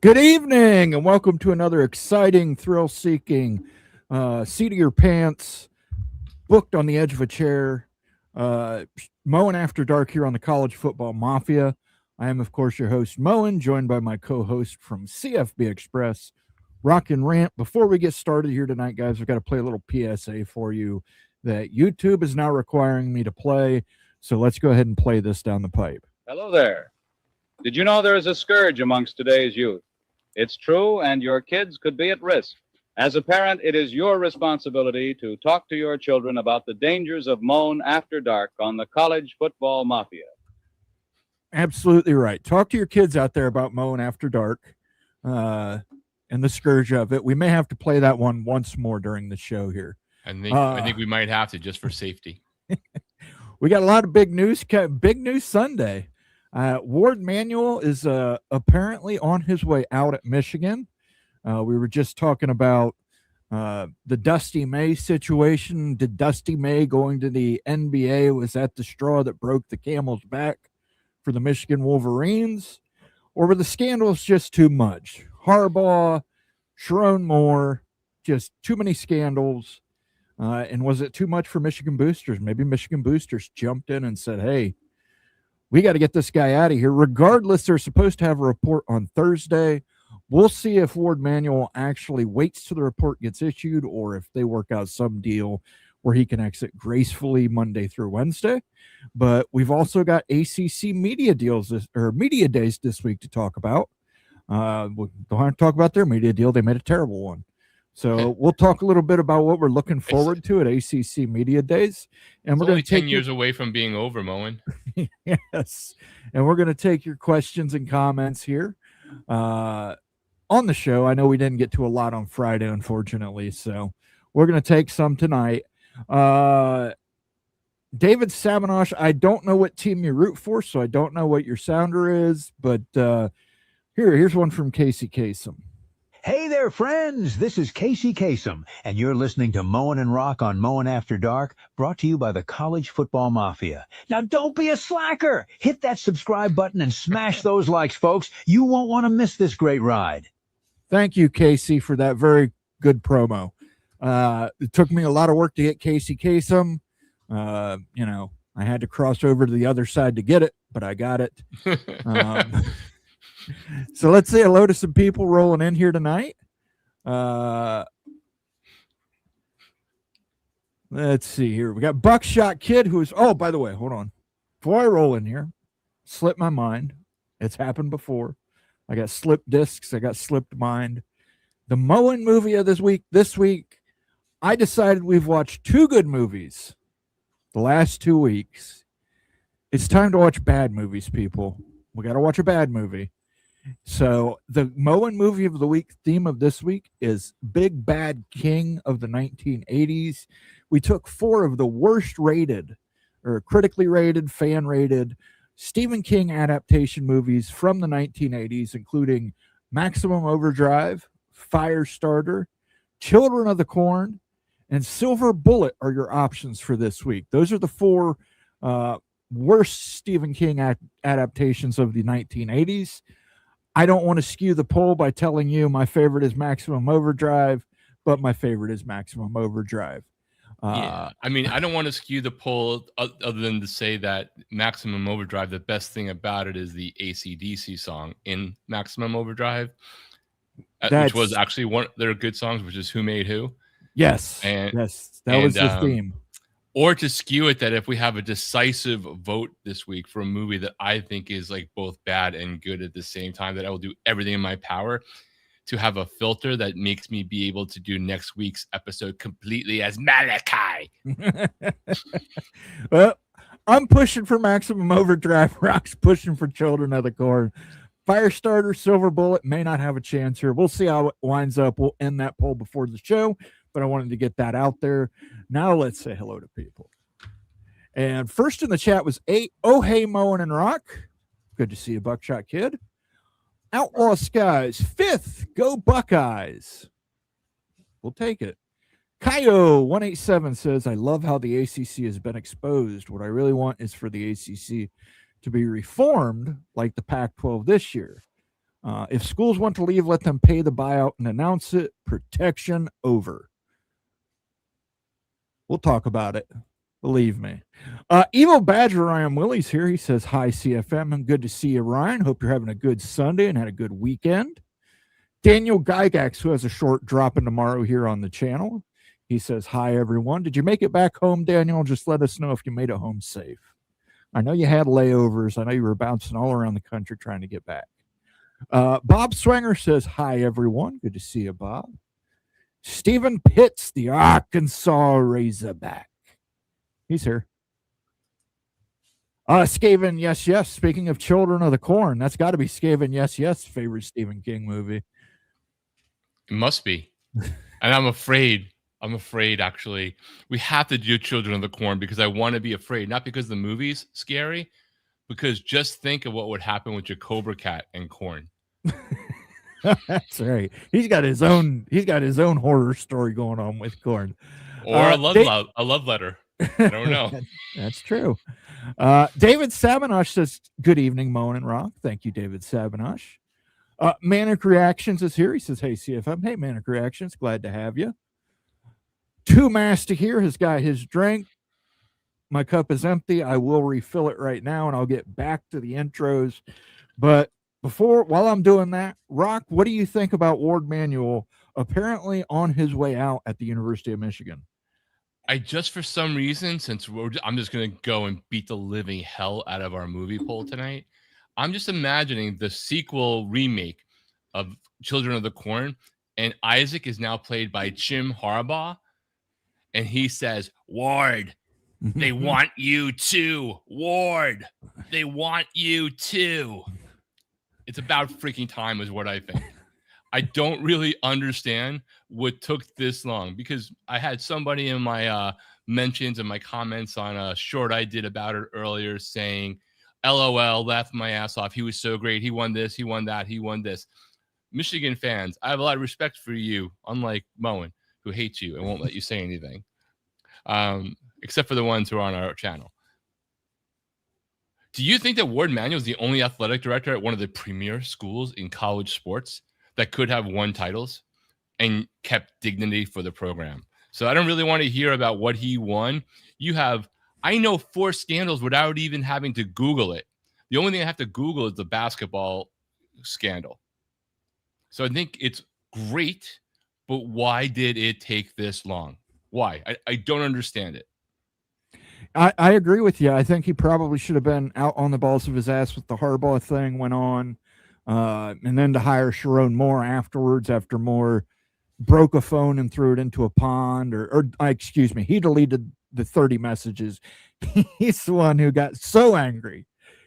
Good evening, and welcome to another exciting, thrill-seeking, seat of your pants, booked on the edge of a chair, Moen After Dark here on the College Football Mafia. I am, of course, your host, Moen, joined by my co-host from CFB Express, Rock and Rant. Before we get started here tonight, guys, we've got to play a little PSA for you that YouTube is now requiring me to play, so let's go ahead and play this down the pipe. Hello there. Did you know there is a scourge amongst today's youth? It's true, and your kids could be at risk. As a parent, it is your responsibility to talk to your children about the dangers of Moen After Dark on the College Football Mafia. Absolutely right. Talk to your kids out there about Moen After Dark and the scourge of it. We may have to play that one once more during the show here. I think we might have to, just for safety. We got a lot of big news. Big news Sunday. Ward Manuel is apparently on his way out at Michigan. We were just talking about the Dusty May situation. Did Dusty May going to the NBA, was that the straw that broke the camel's back for the Michigan Wolverines? Or were the scandals just too much? Harbaugh, Sharon Moore, just too many scandals. And was it too much for Michigan boosters? Maybe Michigan boosters jumped in and said, hey, we got to get this guy out of here. Regardless, they're supposed to have a report on Thursday. We'll see if Ward Manuel actually waits till the report gets issued or if they work out some deal where he can exit gracefully Monday through Wednesday. But we've also got ACC media media days this week to talk about. We don't have to talk about their media deal. They made a terrible one. So we'll talk a little bit about what we're looking forward to at ACC Media Days. And we're going to take 10 years away from being over, Moen. Yes. And we're going to take your questions and comments here on the show. I know we didn't get to a lot on Friday, unfortunately. So we're going to take some tonight. David Sabinosh, I don't know what team you root for, so I don't know what your sounder is. But here's one from Casey Kasem. Hey there, friends. This is Casey Kasem, and you're listening to Moen and Rock on Moen After Dark, brought to you by the College Football Mafia. Now, don't be a slacker. Hit that subscribe button and smash those likes, folks. You won't want to miss this great ride. Thank you, Casey, for that very good promo. It took me a lot of work to get Casey Kasem. I had to cross over to the other side to get it, but I got it. So let's say hello to some people rolling in here tonight. Let's see here. We got Buckshot Kid, who's, oh, by the way, hold on. Before I roll in here, slipped my mind. It's happened before. I got slipped discs. I got slipped mind. The Moen movie of this week, I decided we've watched two good movies the last 2 weeks. It's time to watch bad movies, people. We got to watch a bad movie. So the Moen movie of the week theme of this week is Big Bad King of the 1980s. We took 4 of the worst rated or critically rated, fan rated Stephen King adaptation movies from the 1980s, including Maximum Overdrive, Firestarter, Children of the Corn, and Silver Bullet are your options for this week. Those are the 4 worst Stephen King adaptations of the 1980s. I don't want to skew the poll by telling you my favorite is Maximum Overdrive, but my favorite is Maximum Overdrive. I don't want to skew the poll other than to say that Maximum Overdrive, the best thing about it is the AC/DC song in Maximum Overdrive, which was actually one of their good songs, which is Who Made Who. Yes, that was the theme. Or to skew it that if we have a decisive vote this week for a movie that I think is like both bad and good at the same time, that I will do everything in my power to have a filter that makes me be able to do next week's episode completely as Malachi. Well, I'm pushing for Maximum Overdrive. Rock's pushing for Children of the Corn. Firestarter, Silver Bullet may not have a chance here. We'll see how it winds up. We'll end that poll before the show, but I wanted to get that out there. Now let's say hello to people. And first in the chat was Oh Hey Moen and Rock. Good to see you, Buckshot Kid. Outlaw Skies, 5th, go Buckeyes. We'll take it. Kaio187 says, I love how the ACC has been exposed. What I really want is for the ACC to be reformed like the Pac-12 this year. If schools want to leave, let them pay the buyout and announce it. Protection over. We'll talk about it. Believe me. Evil Badger Ryan Willie's here. He says, hi, CFM. I'm good to see you, Ryan. Hope you're having a good Sunday and had a good weekend. Daniel Gygax, who has a short drop-in tomorrow here on the channel. He says, hi, everyone. Did you make it back home, Daniel? Just let us know if you made it home safe. I know you had layovers. I know you were bouncing all around the country trying to get back. Bob Swanger says, hi, everyone. Good to see you, Bob. Stephen Pitts, the Arkansas Razorback. He's here. Skaven, yes, yes. Speaking of Children of the Corn, that's got to be Skaven, yes, yes. Favorite Stephen King movie. It must be. And I'm afraid, actually, we have to do Children of the Corn because I want to be afraid. Not because the movie's scary, because just think of what would happen with your Cobra Cat and Corn. That's right. He's got his own horror story going on with Corn. Or a love letter. I don't know. That's true. David Sabinosh says, good evening, Moan and Rock. Thank you, David Sabinosh. Manic Reactions is here. He says, hey, CFM. Hey, Manic Reactions. Glad to have you. Two Master here has got his drink. My cup is empty. I will refill it right now, and I'll get back to the intros. But while I'm doing that, Rock, what do you think about Ward Manuel apparently on his way out at the University of Michigan? I just, for some reason, I'm just going to go and beat the living hell out of our movie poll tonight. I'm just imagining the sequel remake of Children of the Corn, and Isaac is now played by Jim Harbaugh, and he says, Ward, they want you too. Ward, they want you too. It's about freaking time is what I think. I don't really understand what took this long because I had somebody in my mentions and my comments on a short I did about it earlier saying, LOL, laughed my ass off. He was so great. He won this. He won that. He won this. Michigan fans, I have a lot of respect for you, unlike Moen, who hates you and won't let you say anything, except for the ones who are on our channel. Do you think that Ward Manuel is the only athletic director at one of the premier schools in college sports that could have won titles and kept dignity for the program? So I don't really want to hear about what he won. I know 4 scandals without even having to Google it. The only thing I have to Google is the basketball scandal. So I think it's great, but why did it take this long? Why? I don't understand it. I agree with you. I think he probably should have been out on the balls of his ass with the Harbaugh thing went on. And then to hire Sharon Moore afterwards, after Moore broke a phone and threw it into a pond, excuse me, he deleted the 30 messages. He's the one who got so angry.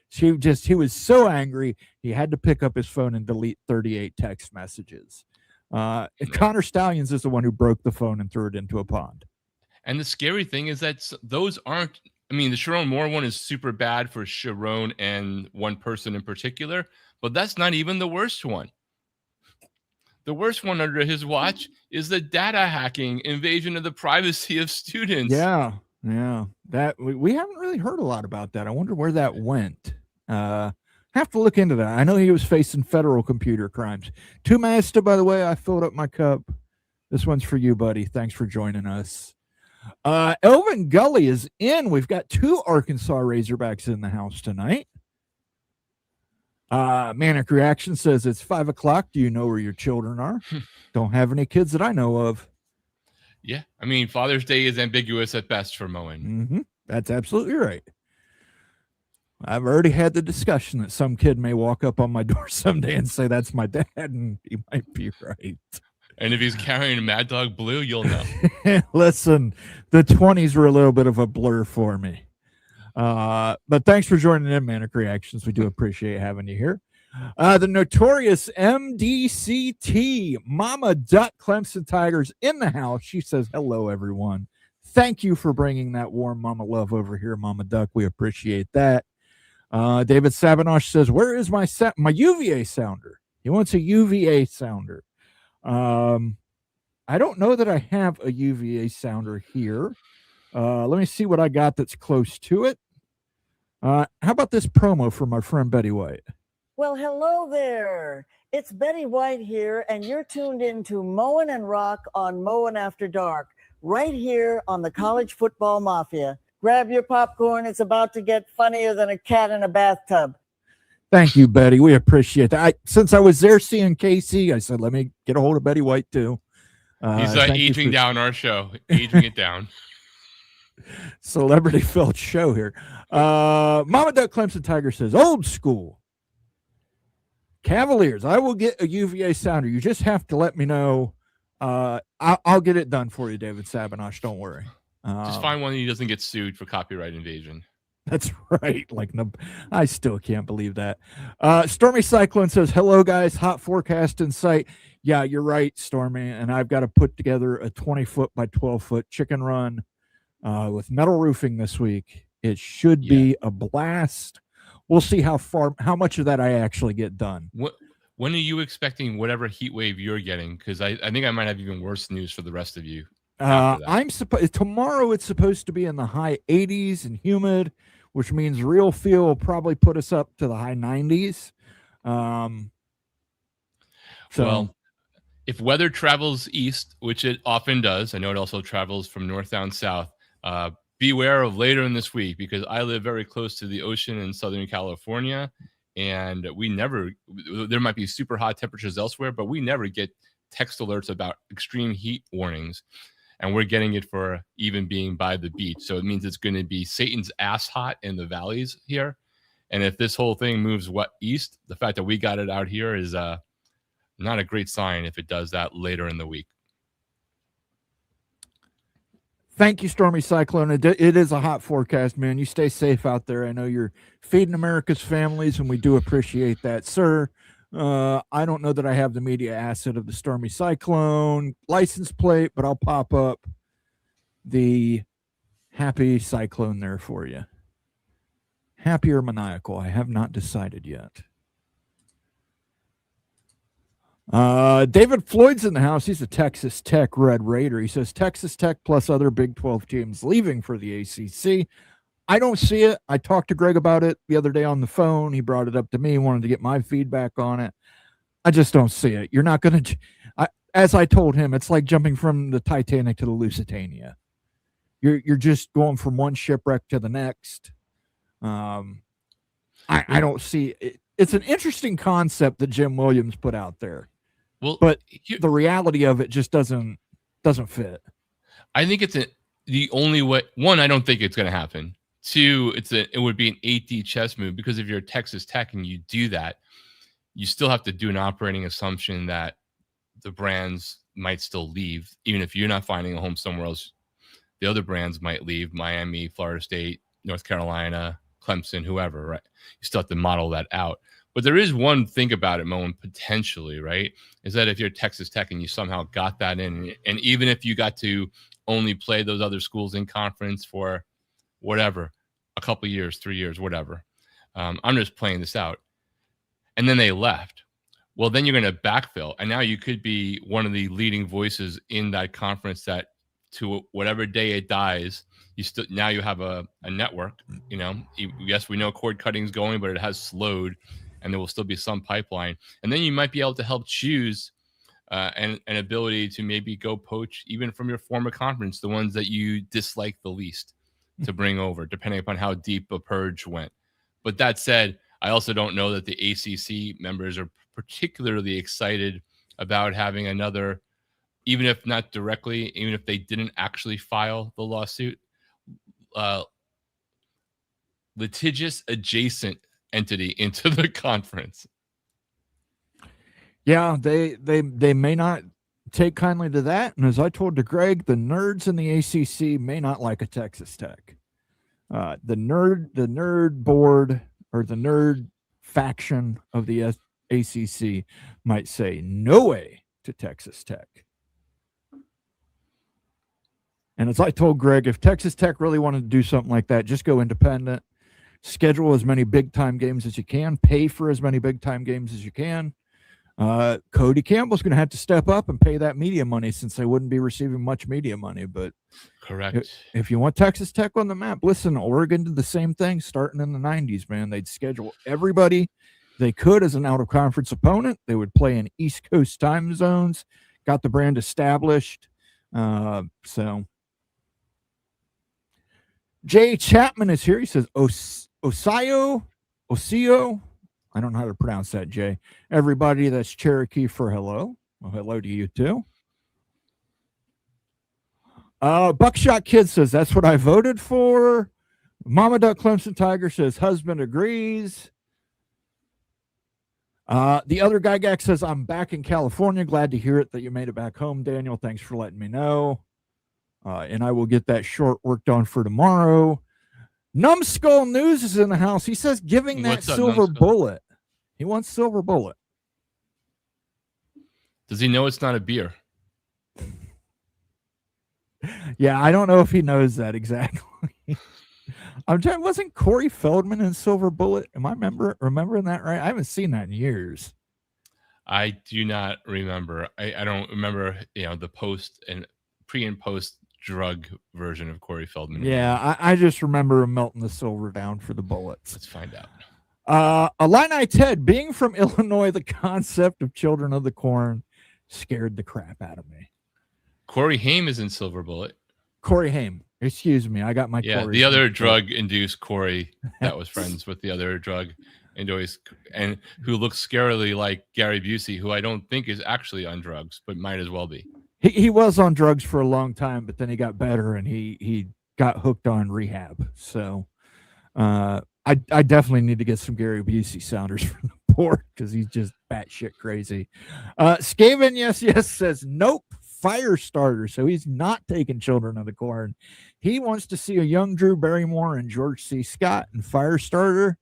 He was so angry, he had to pick up his phone and delete 38 text messages. Connor Stallions is the one who broke the phone and threw it into a pond. And the scary thing is that those aren't, the Sharon Moore one is super bad for Sharon and one person in particular, but that's not even the worst one. The worst one under his watch is the data hacking invasion of the privacy of students. Yeah. That we haven't really heard a lot about that. I wonder where that went. Have to look into that. I know he was facing federal computer crimes. Two Master, by the way, I filled up my cup. This one's for you, buddy. Thanks for joining us. Elvin Gully is in. We've got 2 Arkansas Razorbacks in the house tonight. Manic Reaction says it's 5 o'clock. Do you know where your children are? Don't have any kids that I know of. Yeah. Father's Day is ambiguous at best for Moen. Mm-hmm. That's absolutely right. I've already had the discussion that some kid may walk up on my door someday and say, that's my dad. And he might be right. And if he's carrying a Mad Dog Blue, you'll know. Listen, the 20s were a little bit of a blur for me. But thanks for joining in, Manic Reactions. We do appreciate having you here. The notorious MDCT, Mama Duck Clemson Tigers in the house. She says, hello, everyone. Thank you for bringing that warm mama love over here, Mama Duck. We appreciate that. David Sabinosh says, where is my UVA sounder? He wants a UVA sounder. I don't know that I have a UVA sounder here. Let me see what I got that's close to it. How about this promo from our friend Betty White? Well, hello there. It's Betty White here, and you're tuned in to Moen and Rock on Moen After Dark, right here on the College Football Mafia. Grab your popcorn. It's about to get funnier than a cat in a bathtub. Thank you, Betty. We appreciate that. Since I was there seeing Casey, I said, let me get a hold of Betty White, too. He's aging down our show, aging it down. Celebrity filled show here. Mama Duck Clemson Tiger says, old school. Cavaliers, I will get a UVA sounder. You just have to let me know. I'll get it done for you, David Sabinosh. Don't worry. Just find one that doesn't get sued for copyright invasion. That's right. I still can't believe that. Stormy Cyclone says, hello, guys. Hot forecast in sight. Yeah, you're right, Stormy. And I've got to put together a 20-foot by 12-foot chicken run with metal roofing this week. It should be a blast. We'll see how much of that I actually get done. When are you expecting whatever heat wave you're getting? Because I think I might have even worse news for the rest of you. Tomorrow it's supposed to be in the high 80s and humid, which means real feel will probably put us up to the high 90s. Well, if weather travels east, which it often does, I know it also travels from north down south. Beware of later in this week, because I live very close to the ocean in Southern California, and there might be super hot temperatures elsewhere, but we never get text alerts about extreme heat warnings, and we're getting it for even being by the beach. So it means it's going to be Satan's ass hot in the valleys here. And if this whole thing moves east, the fact that we got it out here is not a great sign if it does that later in the week. Thank you, Stormy Cyclone. It is a hot forecast, man. You stay safe out there. I know you're feeding America's families, and we do appreciate that, sir. I don't know that I have the media asset of the Stormy Cyclone license plate, but I'll pop up the happy cyclone there for you. Happy or maniacal? I have not decided yet. David Floyd's in the house. He's a Texas Tech Red Raider. He says Texas Tech plus other Big 12 teams leaving for the ACC. I don't see it. I talked to Greg about it the other day on the phone. He brought it up to me, wanted to get my feedback on it. I just don't see it. You're not going to, as I told him, it's like jumping from the Titanic to the Lusitania. You're just going from one shipwreck to the next. I don't see it. It's an interesting concept that Jim Williams put out there. Well, but the reality of it just doesn't fit. I think it's the only way. One, I don't think it's going to happen. Two, it would be an 8D chess move, because if you're Texas Tech and you do that, you still have to do an operating assumption that the brands might still leave, even if you're not finding a home somewhere else. The other brands might leave: Miami, Florida State, North Carolina, Clemson, whoever. Right? You still have to model that out. But there is one thing about it, Moen, potentially, right, is that if you're Texas Tech and you somehow got that in, and even if you got to only play those other schools in conference for whatever, a couple years, 3 years, whatever, I'm just playing this out, and then they left, well, then you're going to backfill, and now you could be one of the leading voices in that conference that to whatever day it dies, now you have a network. Yes, we know cord cutting's going, but it has slowed, and there will still be some pipeline. And then you might be able to help choose an ability to maybe go poach even from your former conference, the ones that you dislike the least, to bring over, depending upon how deep a purge went. But that said, I also don't know that the ACC members are particularly excited about having another, even if not directly, even if they didn't actually file the lawsuit, litigious adjacent entity into the conference. Yeah, they may not take kindly to that. And as I told to Greg, the nerds in the ACC may not like a Texas Tech. The nerd board, or the nerd faction of the ACC, might say no way to Texas Tech. And as I told Greg, if Texas Tech really wanted to do something like that, just go independent. Schedule as many big-time games as you can. Pay for as many big-time games as you can. Cody Campbell's going to have to step up and pay that media money, since they wouldn't be receiving much media money. But correct. If you want Texas Tech on the map, listen, Oregon did the same thing starting in the 90s, man. They'd schedule everybody they could as an out-of-conference opponent. They would play in East Coast time zones, got the brand established. So Jay Chapman is here. He says, Osio. I don't know how to pronounce that, Jay. Everybody, that's Cherokee for hello. Well, hello to you, too. Buckshot Kid says, that's what I voted for. Mama Duck Clemson Tiger says, husband agrees. The other guy Gak says, I'm back in California. Glad to hear it that you made it back home, Daniel. Thanks for letting me know. And I will get that short worked on for tomorrow. Numbskull News is in the house. He says, giving that silver bullet. He wants silver bullet. Does he know it's not a beer? Yeah, I don't know if he knows that exactly. I'm trying. Wasn't Corey Feldman in Silver Bullet? Am I remembering that right? I haven't seen that in years. I do not remember. I don't remember. The post and pre and post drug version of Corey Feldman. Yeah, I just remember him melting the silver down for the bullets. Let's find out. Illini Ted, being from Illinois, the concept of Children of the Corn scared the crap out of me. Corey Haim is in Silver Bullet. Corey Haim. Excuse me. I got my Corey. The other drug-induced Corey that was friends with the other drug and who looks scarily like Gary Busey, who I don't think is actually on drugs, but might as well be. He was on drugs for a long time, but then he got better and he got hooked on rehab. So I definitely need to get some Gary Busey sounders for the board because he's just batshit crazy. Skaven yes says nope. Fire starter, so he's not taking Children of the Corn. He wants to see a young Drew Barrymore and George C. Scott in Firestarter.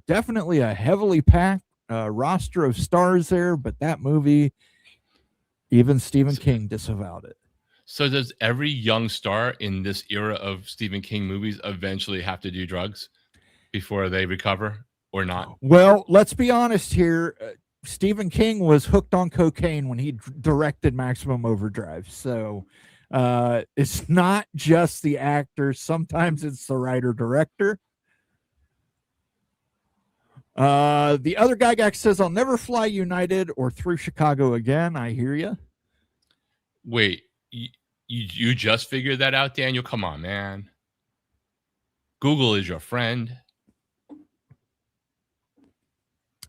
Definitely a heavily packed roster of stars there, but that movie, even Stephen King disavowed it. So does every young star in this era of Stephen King movies eventually have to do drugs before they recover or not? Well, let's be honest here. Stephen King was hooked on cocaine when he directed Maximum Overdrive. So it's not just the actor. Sometimes it's the writer-director. The other guy says, I'll never fly United or through Chicago again. I hear you. Wait, you just figured that out, Daniel? Come on, man. Google is your friend.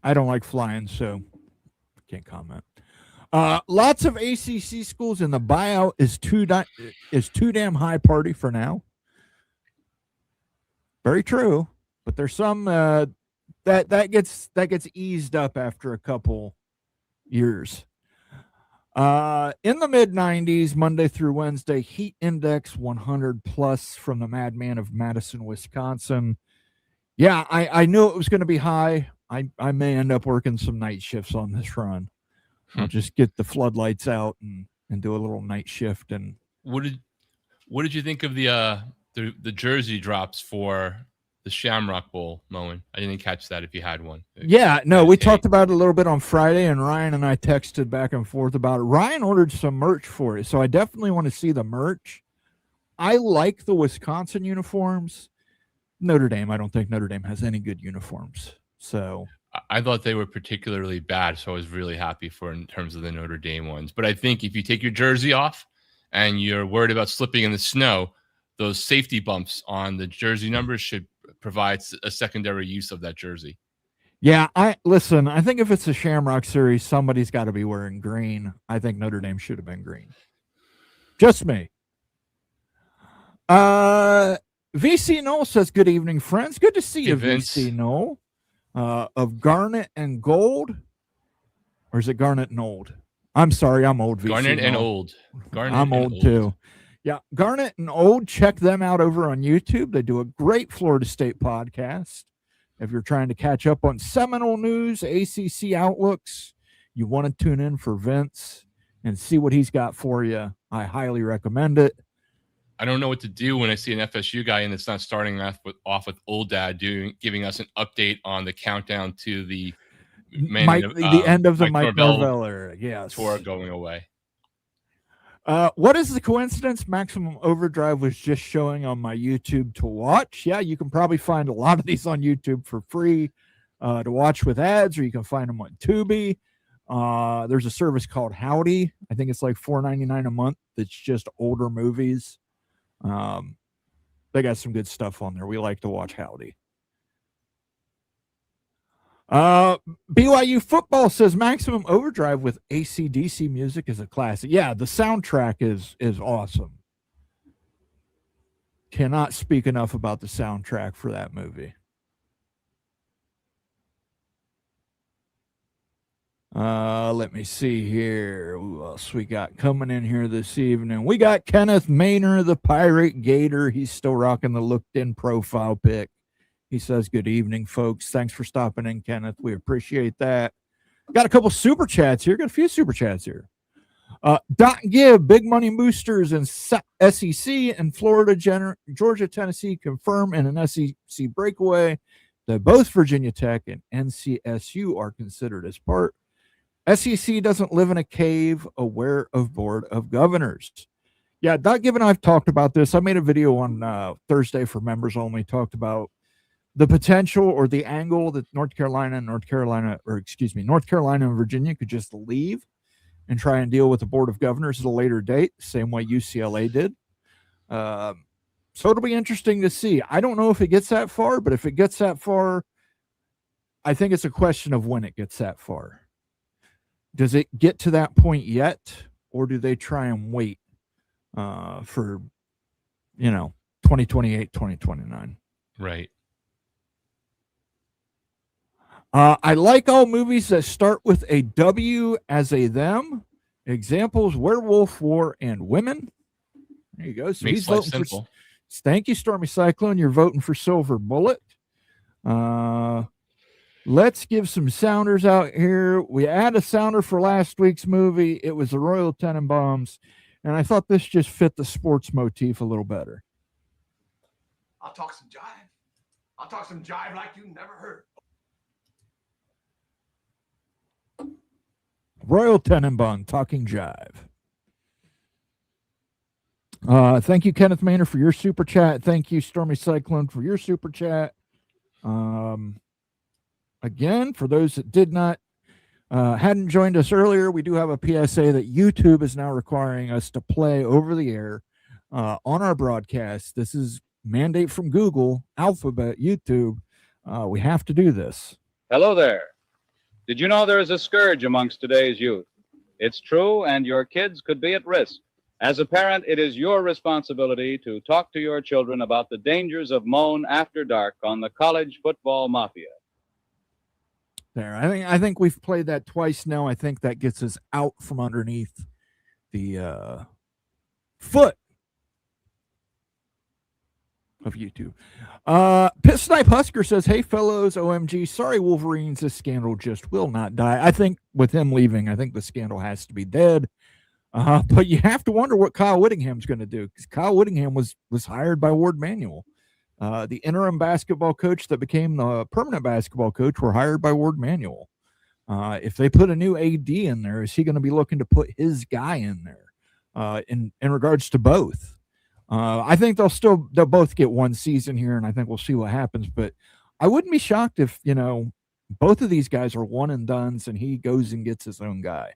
I don't like flying, so can't comment. Lots of ACC schools in the buyout is too damn high party for now. Very true, but there's some that gets eased up after a couple years. In the mid 90s, Monday through Wednesday, heat index 100 plus from the madman of Madison, Wisconsin. Yeah, I knew it was going to be high. I may end up working some night shifts on this run. I'll just get the floodlights out and do a little night shift. And what did you think of the jersey drops for the Shamrock Bowl, Moen? I didn't catch that if you had one. Yeah, no, we talked about it a little bit on Friday, and Ryan and I texted back and forth about it. Ryan ordered some merch for it, so I definitely want to see the merch. I like the Wisconsin uniforms. Notre Dame, I don't think Notre Dame has any good uniforms. So I thought they were particularly bad, so I was really happy in terms of the Notre Dame ones. But I think if you take your jersey off and you're worried about slipping in the snow, those safety bumps on the jersey numbers should provide a secondary use of that jersey. Yeah, I think if it's a Shamrock series, somebody's got to be wearing green. I think Notre Dame should have been green. Just me. VC Noel says, good evening, friends. Good to see you, VC Noel. Of Garnet and Gold, or is it Garnet and Old? I'm sorry, I'm old. VC Garnet Noel. and Old. Garnet I'm old too. Yeah, Garnet and Old. Check them out over on YouTube. They do a great Florida State podcast. If you're trying to catch up on Seminole news, ACC outlooks, you want to tune in for Vince and see what he's got for you. I highly recommend it. I don't know what to do when I see an FSU guy and it's not starting off with old dad giving us an update on the countdown to the end of the Mike Norvell era. Yes, tour going away. What is the coincidence? Maximum Overdrive was just showing on my YouTube to watch. Yeah, you can probably find a lot of these on YouTube for free. to watch with ads, or you can find them on Tubi. There's a service called Howdy. I think it's like $4.99 a month. It's just older movies. They got some good stuff on there. We like to watch Howdy. BYU football says Maximum Overdrive with AC/DC music is a classic. Yeah, the soundtrack is awesome. Cannot speak enough about the soundtrack for that movie. Let me see here. Who else we got coming in here this evening? We got Kenneth Maynor, the Pirate Gator. He's still rocking the looked-in profile pic. He says, good evening, folks. Thanks for stopping in, Kenneth. We appreciate that. Got a couple super chats here. Got a few super chats here. Dot Gibb, big money boosters in SEC and Florida, Georgia, Tennessee confirm in an SEC breakaway that both Virginia Tech and NCSU are considered as part. SEC doesn't live in a cave, aware of Board of Governors. Yeah, Dot Gibb and I have talked about this. I made a video on Thursday for members only, talked about the potential or the angle that North Carolina and Virginia could just leave and try and deal with the Board of Governors at a later date, same way UCLA did. So it'll be interesting to see. I don't know if it gets that far, but if it gets that far, I think it's a question of when it gets that far. Does it get to that point yet, or do they try and wait for, 2028, 2029? Right. I like all movies that start with a W as a them. Examples: Werewolf, War, and Women. There you go. So Makes he's life voting simple. Thank you, Stormy Cyclone. You're voting for Silver Bullet. Let's give some sounders out here. We had a sounder for last week's movie. It was the Royal Tenenbaums, and I thought this just fit the sports motif a little better. I'll talk some jive. I'll talk some jive like you never heard. Royal Tenenbaum, talking jive. Thank you, Kenneth Maynor, for your super chat. Thank you, Stormy Cyclone, for your super chat. Again, for those that hadn't joined us earlier, we do have a PSA that YouTube is now requiring us to play over the air on our broadcast. This is mandate from Google, Alphabet, YouTube. We have to do this. Hello there. Did you know there is a scourge amongst today's youth? It's true, and your kids could be at risk. As a parent, it is your responsibility to talk to your children about the dangers of Moan After Dark on the College Football Mafia. There, I think we've played that twice now. I think that gets us out from underneath the foot of YouTube. Piss Snipe Husker says, hey fellows, OMG, sorry Wolverines, this scandal just will not die. I think with him leaving, I think the scandal has to be dead. But you have to wonder what Kyle Whittingham's going to do, because Kyle Whittingham was hired by Ward Manuel. The interim basketball coach that became the permanent basketball coach were hired by Ward Manuel. If they put a new AD in there, is he going to be looking to put his guy in there in regards to both? I think they'll both get one season here, and I think we'll see what happens. But I wouldn't be shocked if, both of these guys are one and dones and he goes and gets his own guy.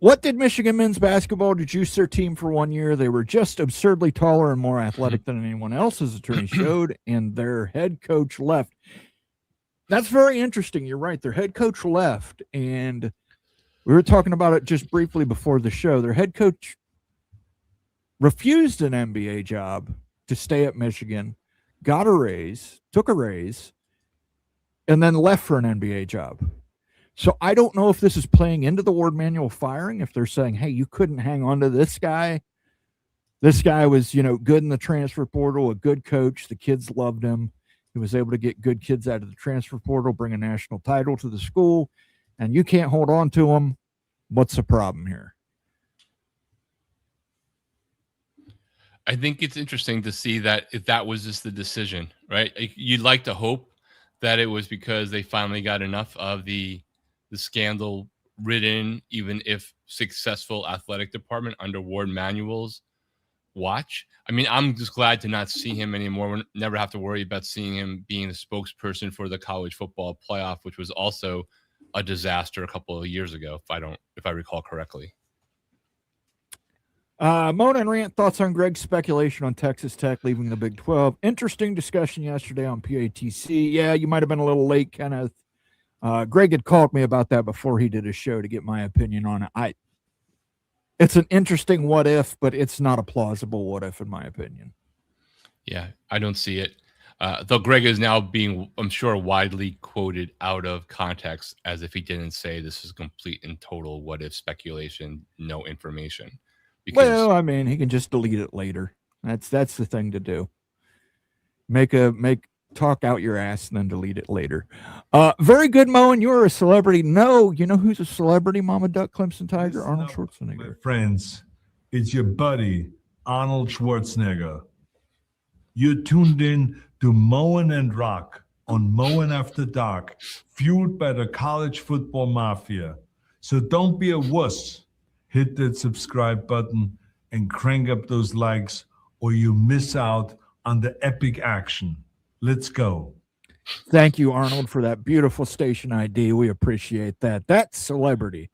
What did Michigan men's basketball reduce their team for 1 year? They were just absurdly taller and more athletic than anyone else, as attorney showed, and their head coach left. That's very interesting. You're right. Their head coach left, and we were talking about it just briefly before the show. Their head coach refused an NBA job to stay at Michigan, got a raise, took a raise, and then left for an NBA job. So I don't know if this is playing into the Ward Manuel firing, if they're saying, hey, you couldn't hang on to this guy. This guy was, good in the transfer portal, a good coach. The kids loved him. He was able to get good kids out of the transfer portal, bring a national title to the school, and you can't hold on to him. What's the problem here? I think it's interesting to see that if that was just the decision, right? You'd like to hope that it was because they finally got enough of the scandal ridden, even if successful, athletic department under Ward Manuel's watch. I mean, I'm just glad to not see him anymore. We'll never have to worry about seeing him being the spokesperson for the college football playoff, which was also a disaster a couple of years ago, if I recall correctly. Mona and Rant, thoughts on Greg's speculation on Texas Tech leaving the Big 12. Interesting discussion yesterday on PATC. Yeah, you might have been a little late, Kenneth. Greg had called me about that before he did his show to get my opinion on it. It's an interesting what if, but it's not a plausible what if, in my opinion. Yeah, I don't see it. Though Greg is now being, I'm sure, widely quoted out of context as if he didn't say this is complete and total what if speculation, no information. Because, well, I mean, he can just delete it later. That's the thing to do. Talk out your ass and then delete it later. Very good, Moen. You're a celebrity. No, you know who's a celebrity, Mama Duck, Clemson Tiger? Listen Arnold up, Schwarzenegger. My friends, it's your buddy, Arnold Schwarzenegger. You're tuned in to Moen and Rock on Moen After Dark, fueled by the college football mafia. So don't be a wuss. Hit that subscribe button and crank up those likes, or you miss out on the epic action. Let's go. Thank you, Arnold, for that beautiful station ID. We appreciate that. That's celebrity,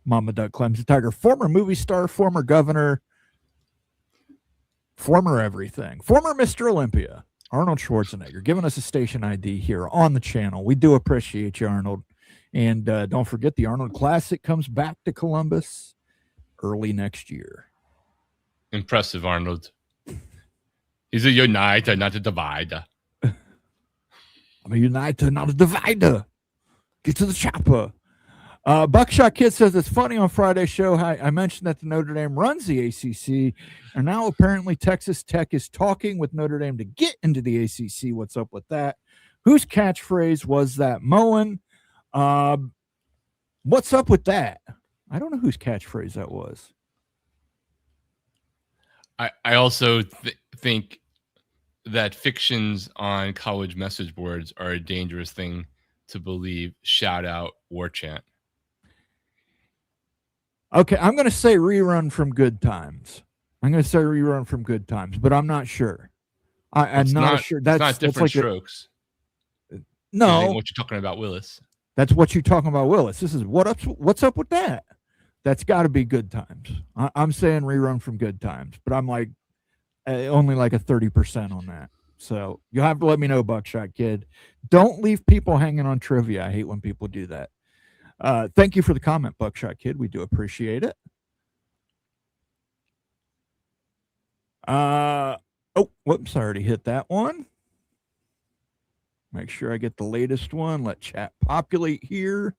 Mama Duck, Clemson Tiger, former movie star, former governor, former everything, former Mr. Olympia, Arnold Schwarzenegger, giving us a station ID here on the channel. We do appreciate you, Arnold. And don't forget, the Arnold Classic comes back to Columbus early next year. Impressive, Arnold. He's a uniter, not a divider. I'm a uniter, not a divider. Get to the chopper. Buckshot Kid says it's funny on Friday's show. I mentioned that the Notre Dame runs the ACC, and now apparently Texas Tech is talking with Notre Dame to get into the ACC. What's up with that? Whose catchphrase was that? Moen. What's up with that? I don't know whose catchphrase that was. I also think that fictions on college message boards are a dangerous thing to believe. Shout out War Chant. Okay, I'm going to say rerun from Good Times. But I'm not sure. I'm not sure. That's different like strokes. No. What you're talking about, Willis. That's what you're talking about, Willis. This is what's up with that? That's got to be Good Times. I'm saying rerun from Good Times, but I'm like only like a 30% on that. So you'll have to let me know, Buckshot Kid. Don't leave people hanging on trivia. I hate when people do that. Thank you for the comment, Buckshot Kid. We do appreciate it. Whoops, I already hit that one. Make sure I get the latest one. Let chat populate here.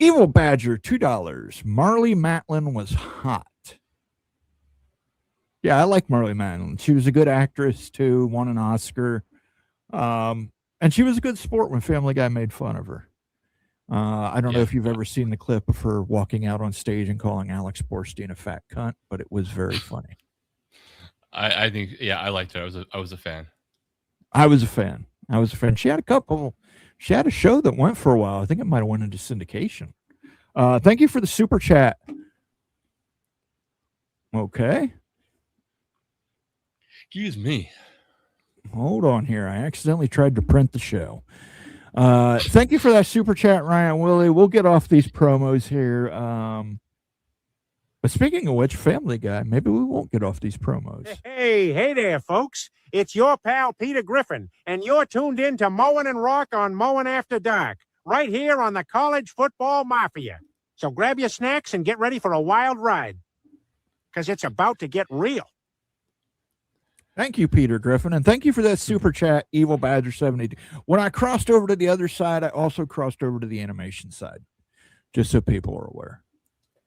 Evil Badger, $2. Marlee Matlin was hot. Yeah, I like Marlee Matlin. She was a good actress too, won an Oscar. And she was a good sport when Family Guy made fun of her. I don't know if you've ever seen the clip of her walking out on stage and calling Alex Borstein a fat cunt, but it was very funny. I think, I liked her. I was a fan. I was a fan. She had a show that went for a while. I think it might have went into syndication. Thank you for the super chat. Okay. Excuse me. Hold on here. I accidentally tried to print the show. Thank you for that super chat, Ryan Willie. We'll get off these promos here. But speaking of which, Family Guy, maybe we won't get off these promos. Hey there, folks. It's your pal, Peter Griffin, and you're tuned in to Moen and Rock on Moen After Dark, right here on the College Football Mafia. So grab your snacks and get ready for a wild ride, because it's about to get real. Thank you, Peter Griffin, and thank you for that super chat, Evil Badger 72. When I crossed over to the other side, I also crossed over to the animation side, just so people are aware.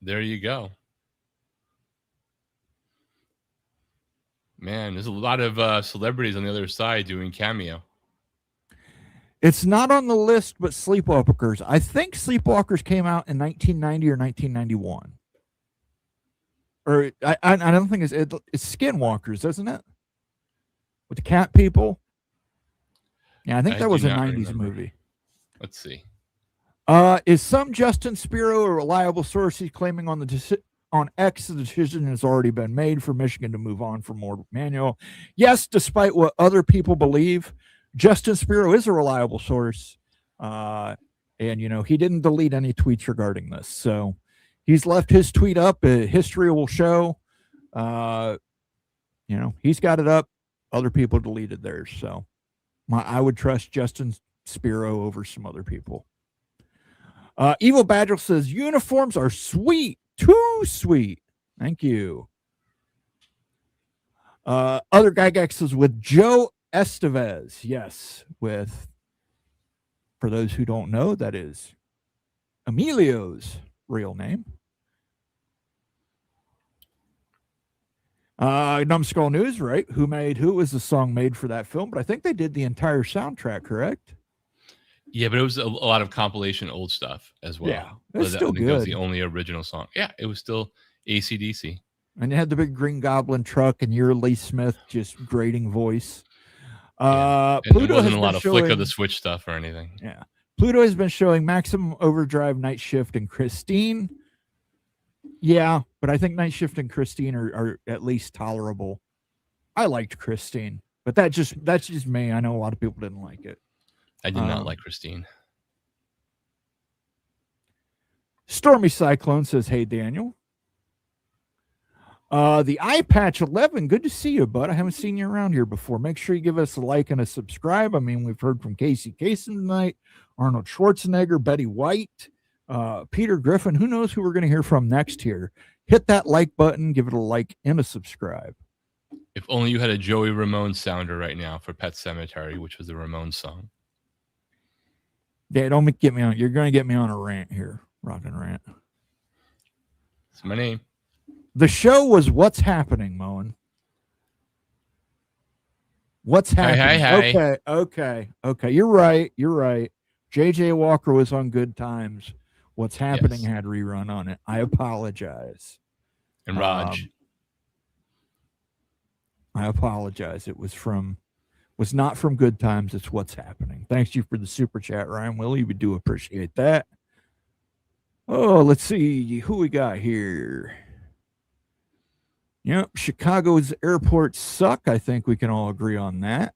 There you go. Man, there's a lot of celebrities on the other side doing cameo. It's not on the list, but Sleepwalkers. I think Sleepwalkers came out in 1990 or 1991. Or I don't think it's Skinwalkers, isn't it? With the cat people. Yeah, I think that was a 90s movie. Let's see. Is some Justin Spiro a reliable source? He's claiming on X the decision has already been made for Michigan to move on from Ward Manuel. Yes, despite what other people believe, Justin Spiro is a reliable source. And he didn't delete any tweets regarding this. So he's left his tweet up. History will show. He's got it up. Other people deleted theirs. So I would trust Justin Spiro over some other people. Evil Badger says uniforms are sweet, too sweet. Thank you. Other Gygax says with Joe Estevez. Yes, for those who don't know, that is Emilio's real name. Numbskull News, right? Who was the song made for that film? But I think they did the entire soundtrack, correct? Yeah, but it was a lot of compilation old stuff as well. Yeah, it's still I think good. that was the only original song. Yeah, it was still AC/DC. And you had the big Green Goblin truck and your Lee Smith just grating voice. And Pluto there wasn't has a lot been of showing, flick of the switch stuff or anything. Yeah. Pluto has been showing Maximum Overdrive, Night Shift, and Christine. Yeah, but I think Night Shift and Christine are at least tolerable. I liked Christine, but that's just me. I know a lot of people didn't like it. I did not like Christine. Stormy Cyclone says, "Hey Daniel." The Eye Patch 11, good to see you, bud. I haven't seen you around here before. Make sure you give us a like and a subscribe. I mean, we've heard from Casey Kasem tonight, Arnold Schwarzenegger, Betty White, Peter Griffin. Who knows who we're going to hear from next here? Hit that like button, give it a like and a subscribe. If only you had a Joey Ramone sounder right now for Pet Sematary, which was the Ramone song. Yeah, don't get me on. You're going to get me on a rant here. Rock and rant. It's my name. The show was What's Happening, Moen. What's happening? Hey. Okay. You're right. JJ Walker was on Good Times. What's Happening had rerun on it. I apologize. And Raj. I apologize. It was not from Good Times. It's What's Happening. Thanks you for the super chat, Ryan Willie. We do appreciate that. Oh, let's see who we got here. Yep, Chicago's airports suck. I think we can all agree on that.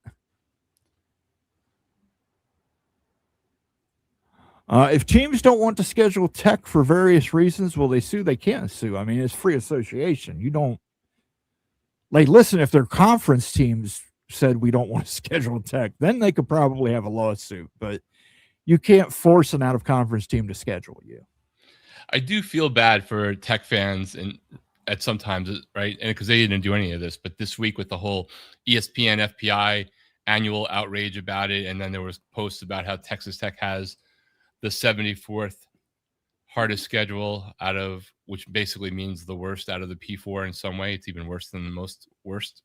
If teams don't want to schedule tech for various reasons, will they sue? They can't sue. I mean, it's free association. You don't listen, if their conference teams said we don't want to schedule tech, then they could probably have a lawsuit, but you can't force an out-of-conference team to schedule you. I do feel bad for tech fans and at sometimes, right? And because they didn't do any of this, but this week with the whole ESPN FPI annual outrage about it, and then there was posts about how Texas Tech has the 74th hardest schedule out of, which basically means the worst out of the P4 in some way. It's even worse than the most worst.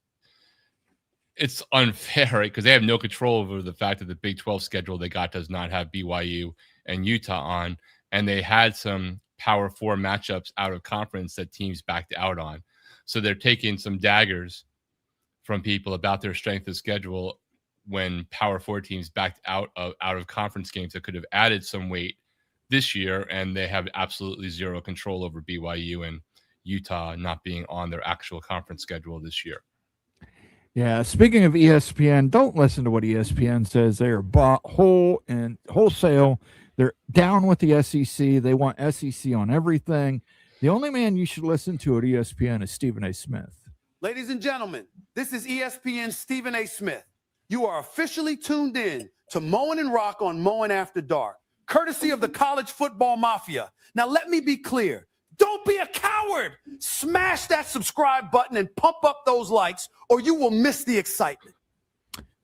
It's unfair, right? Because they have no control over the fact that the Big 12 schedule they got does not have BYU and Utah on, and they had some Power 4 matchups out of conference that teams backed out on. So they're taking some daggers from people about their strength of schedule when Power 4 teams backed out of conference games that could have added some weight this year, and they have absolutely zero control over BYU and Utah not being on their actual conference schedule this year. Yeah, speaking of ESPN, don't listen to what ESPN says. They are bought whole and wholesale. They're down with the SEC. They want SEC on everything. The only man you should listen to at ESPN is Stephen A. Smith. Ladies and gentlemen, this is ESPN's Stephen A. Smith. You are officially tuned in to Moen and Rock on Moen After Dark, courtesy of the College Football Mafia. Now, let me be clear. Don't be a coward. Smash that subscribe button and pump up those likes, or you will miss the excitement.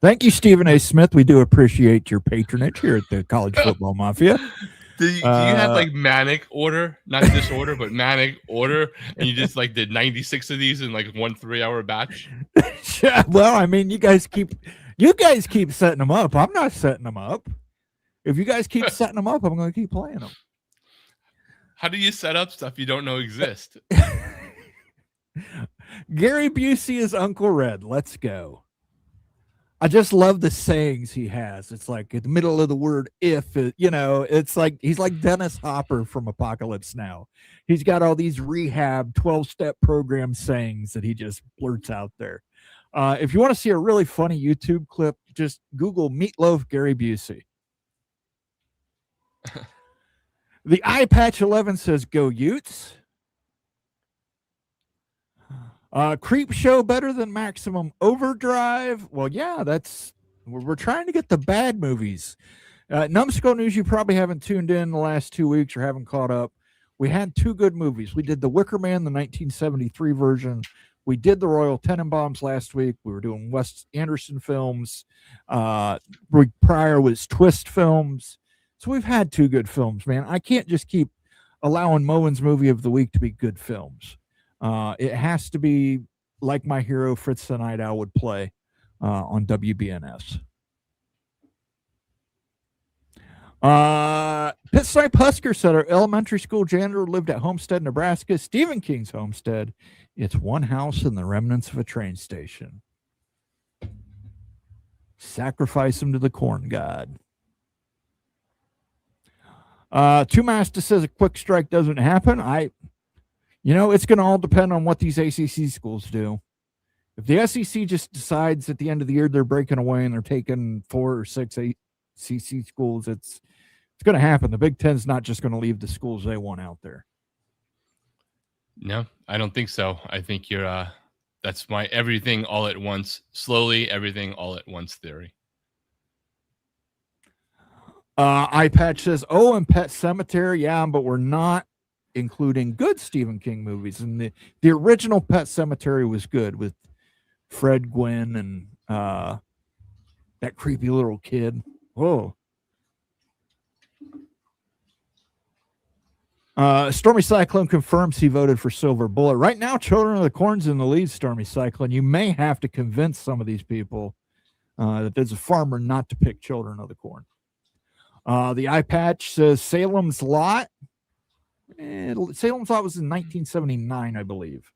Thank you, Stephen A. Smith. We do appreciate your patronage here at the College Football Mafia. Do you have like manic order, not disorder, but manic order, and you just like did 96 of these in like 1 3-hour batch? Yeah, well, I mean, you guys keep setting them up. I'm not setting them up. If you guys keep setting them up, I'm going to keep playing them. How do you set up stuff you don't know exist? Gary Busey is Uncle Red. Let's go. I just love the sayings he has. It's like in the middle of the word if, it's like he's like Dennis Hopper from Apocalypse Now. He's got all these rehab 12-step program sayings that he just blurts out there. If you want to see a really funny YouTube clip, just Google Meatloaf Gary Busey. The Eye Patch 11 says, go Utes. Creep Show better than Maximum Overdrive. Well, yeah, we're trying to get the bad movies. Numbskull News, you probably haven't tuned in the last 2 weeks or haven't caught up. We had 2 good movies. We did The Wicker Man, the 1973 version. We did the Royal Tenenbaums last week. We were doing Wes Anderson films. Prior was Twist films. So we've had 2 good films, man. I can't just keep allowing Moen's movie of the week to be good films. It has to be like my hero Fritz the Night Owl would play on WBNS. Pit Snipe Husker said our elementary school janitor lived at Homestead, Nebraska, Stephen King's homestead. It's one house and the remnants of a train station. Sacrifice him to the corn god. Two Master says a quick strike doesn't happen. It's going to all depend on what these ACC schools do. If the SEC just decides at the end of the year they're breaking away and they're taking 4 or 6 ACC schools, it's going to happen. The Big Ten's not just going to leave the schools they want out there. No, I don't think so. I think you're that's my everything all at once, slowly everything all at once theory. iPatch says, and Pet Sematary, yeah, but we're not including good Stephen King movies. And the original Pet Sematary was good with Fred Gwynn and that creepy little kid. Whoa. Stormy Cyclone confirms he voted for Silver Bullet. Right now, Children of the Corn's in the lead, Stormy Cyclone. You may have to convince some of these people that there's a farmer not to pick Children of the Corn. The eye patch says Salem's Lot. Salem's Lot was in 1979, I believe.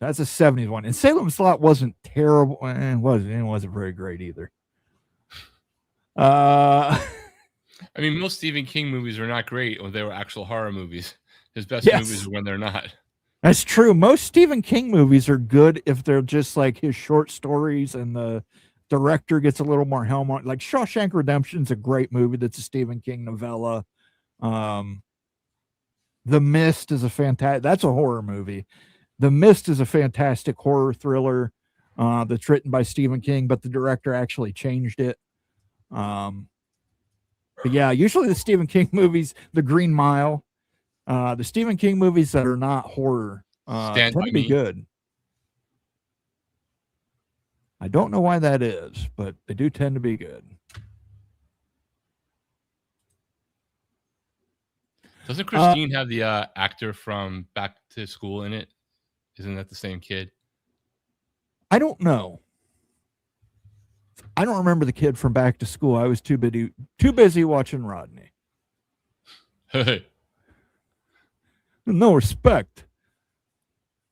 That's a 70s one. And Salem's Lot wasn't terrible. It wasn't very great either. I mean, most Stephen King movies are not great when they were actual horror movies. His best movies are when they're not. That's true. Most Stephen King movies are good if they're just like his short stories and the director gets a little more helm on. Like Shawshank Redemption's a great movie that's a Stephen King novella. The Mist is that's a horror movie. The Mist is a fantastic horror thriller that's written by Stephen King, but the director actually changed it. But yeah, usually the Stephen King movies, The Green Mile, the Stephen King movies that are not horror tend to be good. I don't know why that is, but they do tend to be good. Doesn't Christine have the actor from Back to School in it? Isn't that the same kid? I don't know. I don't remember the kid from Back to School. I was too busy watching Rodney. No respect.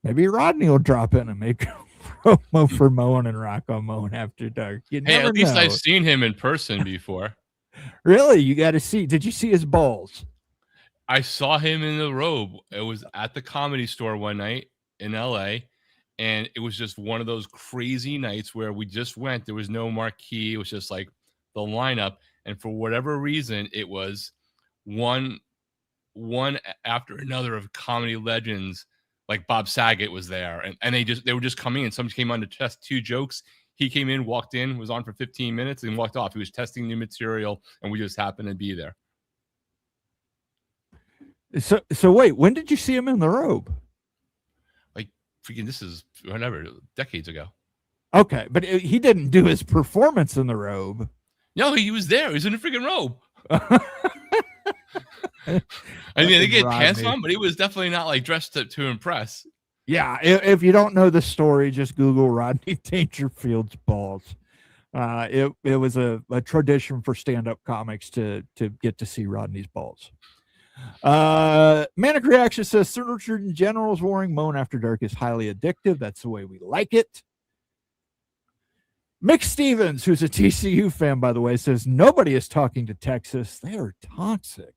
Maybe Rodney will drop in and make a promo for Moen and Rock on Moen After Dark. You never at least know. I've seen him in person before. Really? You got to see. Did you see his balls? I saw him in the robe. It was at the Comedy Store one night in LA. And it was just one of those crazy nights where we just went. There was no marquee. It was just like the lineup. And for whatever reason, it was one after another of comedy legends. Like Bob Saget was there. And they were just coming in. Somebody came on to test 2 jokes. He came in, walked in, was on for 15 minutes, and walked off. He was testing new material, and we just happened to be there. So wait, when did you see him in the robe? Freaking, this is whatever, decades ago. Okay, but he didn't do his performance in the robe. No, he was there. He was in a freaking robe. I mean, they get pants on, but he was definitely not like dressed to impress. Yeah, if you don't know the story, just Google Rodney Dangerfield's balls. It was a tradition for stand-up comics to get to see Rodney's balls. Manic Reaction says Surgeon General's Warring Moan After Dark is highly addictive. That's the way we like it. Mick Stevens, who's a TCU fan, by the way, says nobody is talking to Texas. They are toxic.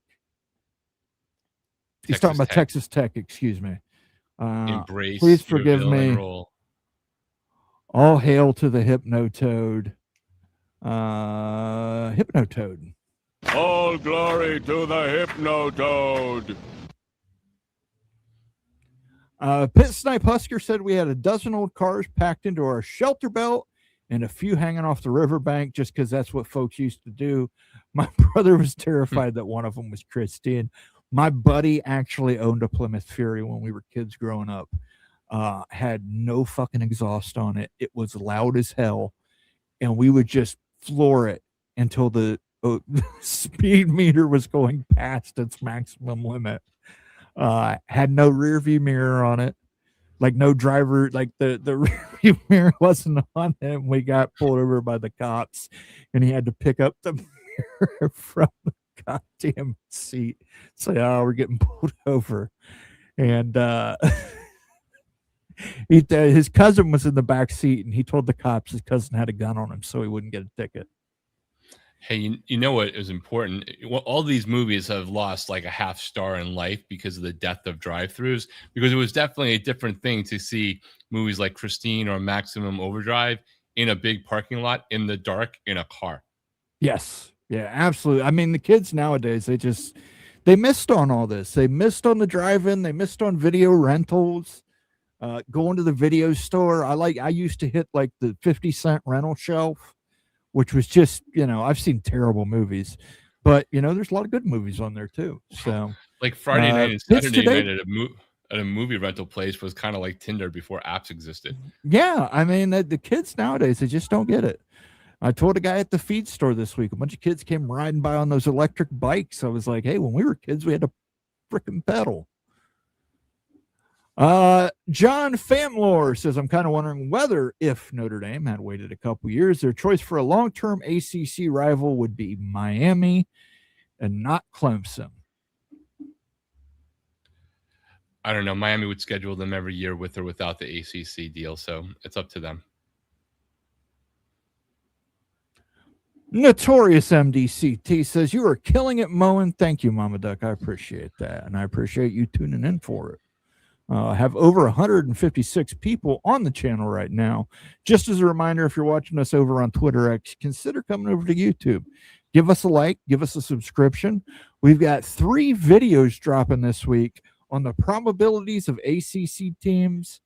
He's talking about Texas Tech, excuse me. Embrace. Please your forgive villain me. role. All hail to the Hypnotoad. Hypnotoad. All glory to the Hypnotoad. Pit Snipe Husker said we had a dozen old cars packed into our shelter belt and a few hanging off the riverbank just because that's what folks used to do. My brother was terrified that one of them was Christine. My buddy actually owned a Plymouth Fury when we were kids growing up. Had no fucking exhaust on it. It was loud as hell. And we would just floor it until the speed meter was going past its maximum limit. Had no rear view mirror on it. Like no driver, like the rear view mirror wasn't on it. And we got pulled over by the cops and he had to pick up the mirror from the goddamn seat. Say, oh, we're getting pulled over. And his cousin was in the back seat and he told the cops his cousin had a gun on him so he wouldn't get a ticket. Hey, you know what is important? Well, all these movies have lost like a half star in life because of the death of drive-thrus, because it was definitely a different thing to see movies like Christine or Maximum Overdrive in a big parking lot in the dark in a car. Yes. Yeah, absolutely. I mean, the kids nowadays, they missed on all this. They missed on the drive-in. They missed on video rentals, going to the video store. I used to hit like the 50-cent rental shelf, which was just, I've seen terrible movies, but there's a lot of good movies on there too. So like Friday night and Saturday night at a movie rental place was kind of like Tinder before apps existed. Yeah. I mean, the kids nowadays, they just don't get it. I told a guy at the feed store this week, a bunch of kids came riding by on those electric bikes. I was like, hey, when we were kids, we had to frickin' pedal. John Famlore says, I'm kind of wondering whether if Notre Dame had waited a couple years, their choice for a long-term ACC rival would be Miami and not Clemson. I don't know. Miami would schedule them every year with or without the ACC deal, so it's up to them. Notorious MDCT says, you are killing it, Moen. Thank you, Mama Duck. I appreciate that, and I appreciate you tuning in for it. I have over 156 people on the channel right now. Just as a reminder, if you're watching us over on Twitter X, consider coming over to YouTube. Give us a like, give us a subscription. We've got 3 videos dropping this week on the probabilities of ACC teams,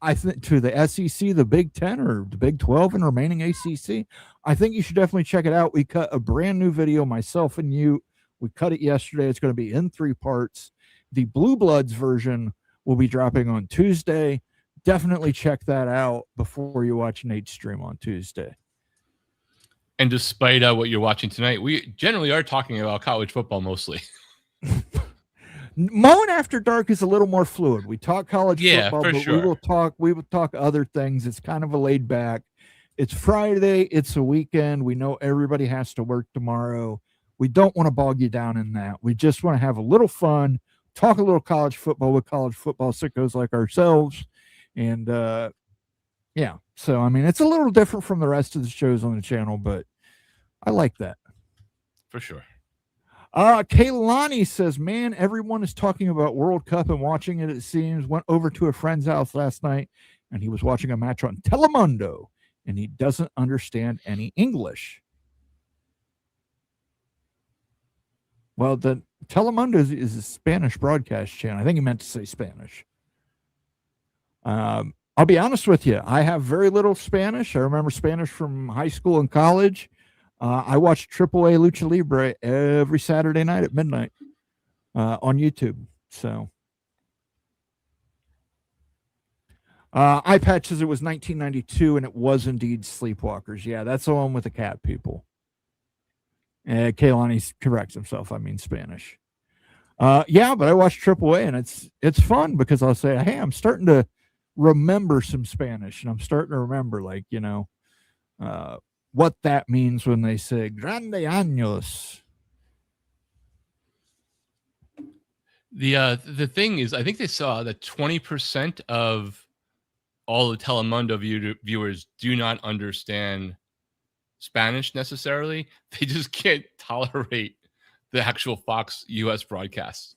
I think, to the SEC, the Big 10, or the Big 12 and remaining ACC. I think you should definitely check it out. We cut a brand new video, myself and you. We cut it yesterday. It's going to be in 3 parts. The Blue Bloods version will be dropping on Tuesday. Definitely check that out before you watch Nate's stream on Tuesday. And despite what you're watching tonight, we generally are talking about college football mostly. Moen After Dark is a little more fluid. We talk college football, but sure. we will talk other things. It's kind of a laid back. It's Friday. It's a weekend. We know everybody has to work tomorrow. We don't want to bog you down in that. We just want to have a little fun, talk a little college football with college football sickos like ourselves. And yeah, so I mean, it's a little different from the rest of the shows on the channel, but I like that. For sure. Kaylani says, man, everyone is talking about World Cup and watching it, it seems. Went over to a friend's house last night and he was watching a match on Telemundo and he doesn't understand any English. Well, the Telemundo is a Spanish broadcast channel. I think he meant to say Spanish. I'll be honest with you. I have very little Spanish. I remember Spanish from high school and college. I watch AAA Lucha Libre every Saturday night at midnight on YouTube. So, iPatch says it was 1992 and it was indeed Sleepwalkers. Yeah, that's the one with the cat people. Kaylani corrects himself. I mean Spanish. Yeah, but I watch AAA and it's fun because I'll say, hey, I'm starting to remember some Spanish and I'm starting to remember, like, what that means when they say grande años. The thing is, I think they saw that 20% of all the Telemundo viewers do not understand Spanish necessarily. They just can't tolerate the actual Fox U.S. broadcast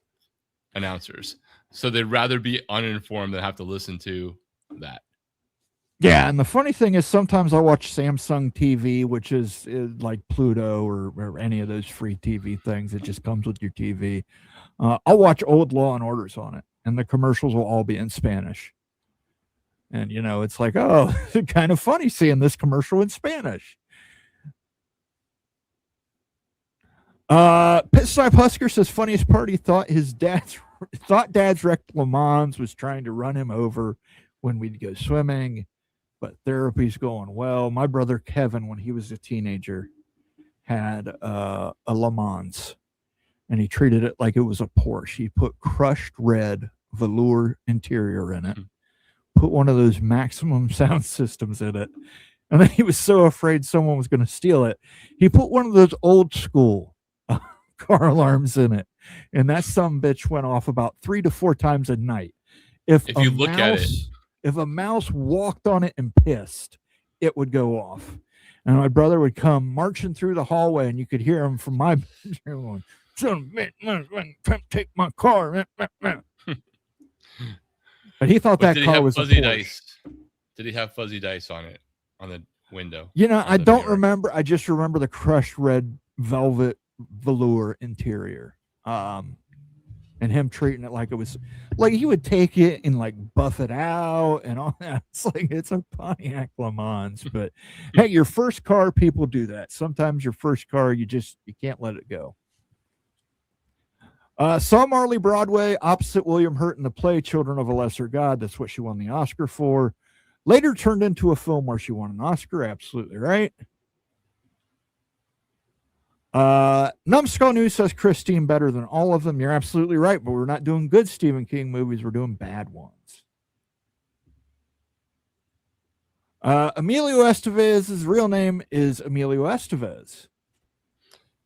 announcers. So they'd rather be uninformed than have to listen to that. Yeah, and the funny thing is sometimes I watch Samsung TV, which is like Pluto or any of those free TV things. It just comes with your TV. I'll watch old Law and Orders on it, and the commercials will all be in Spanish. And, it's like, oh, it's kind of funny seeing this commercial in Spanish. Pitstripe Husker says funniest part, he thought dad's wrecked Le Mans, was trying to run him over when we'd go swimming, but therapy's going well. My brother Kevin, when he was a teenager, had a Le Mans, and he treated it like it was a Porsche. He put crushed red velour interior in it, put one of those maximum sound systems in it, and then he was so afraid someone was going to steal it, he put one of those old school car alarms in it, and that sumbitch went off about 3 to 4 times a night. If you look at it, if a mouse walked on it and pissed, it would go off. And my brother would come marching through the hallway, and you could hear him from my bedroom going, take my car. But he thought that car was fuzzy a Porsche. dice. Did he have fuzzy dice on it, on the window? I don't remember. I just remember the crushed red velvet velour interior. And him treating it like it was, like he would take it and like buff it out and all that. It's like it's a Pontiac Le Mans. But hey, your first car, people do that. Sometimes your first car, you can't let it go. Saw Marley Broadway opposite William Hurt in the play Children of a Lesser God. That's what she won the Oscar for. Later turned into a film where she won an Oscar. Absolutely right. Numbskull News says Christine better than all of them. You're absolutely right, but we're not doing good Stephen King movies. We're doing bad ones. Emilio Estevez's real name is Emilio Estevez.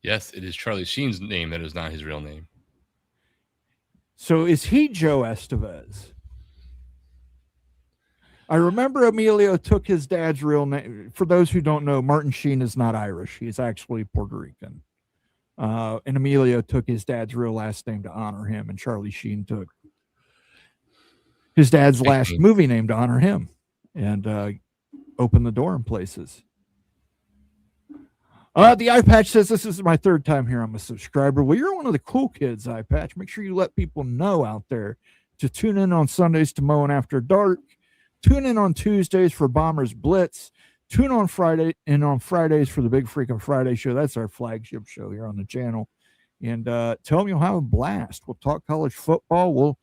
Yes, it is Charlie Sheen's name that is not his real name. So is he Joe Estevez? I remember Emilio took his dad's real name. For those who don't know, Martin Sheen is not Irish. He's actually Puerto Rican. And Emilio took his dad's real last name to honor him, and Charlie Sheen took his dad's last movie name to honor him and open the door in places. The Eye Patch says, this is my 3rd time here. I'm a subscriber. Well, you're one of the cool kids, Eye Patch. Make sure you let people know out there to tune in on Sundays to Mowing After Dark. Tune in on Tuesdays for Bombers Blitz. Tune on Fridays for the Big Freaking Friday show. That's our flagship show here on the channel. And tell them you'll have a blast. We'll talk college football.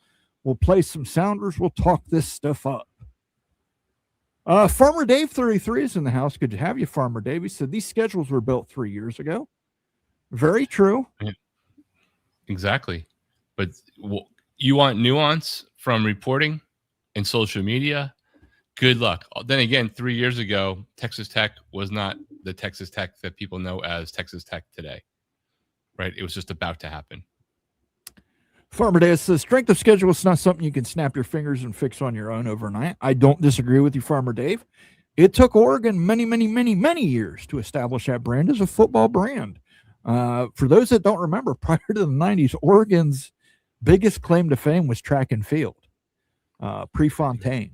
We'll play some Sounders. We'll talk this stuff up. Farmer Dave 33 is in the house. Good to have you, Farmer Dave. He said these schedules were built 3 years ago. Very true. Exactly. But you want nuance from reporting and social media? Good luck. Then again, 3 years ago, Texas Tech was not the Texas Tech that people know as Texas Tech today, right? It was just about to happen. Farmer Dave says strength of schedule is not something you can snap your fingers and fix on your own overnight. I don't disagree with you, Farmer Dave. It took Oregon many, many, many, many years to establish that brand as a football brand. For those that don't remember, prior to the 90s, Oregon's biggest claim to fame was track and field, pre-Fontaine.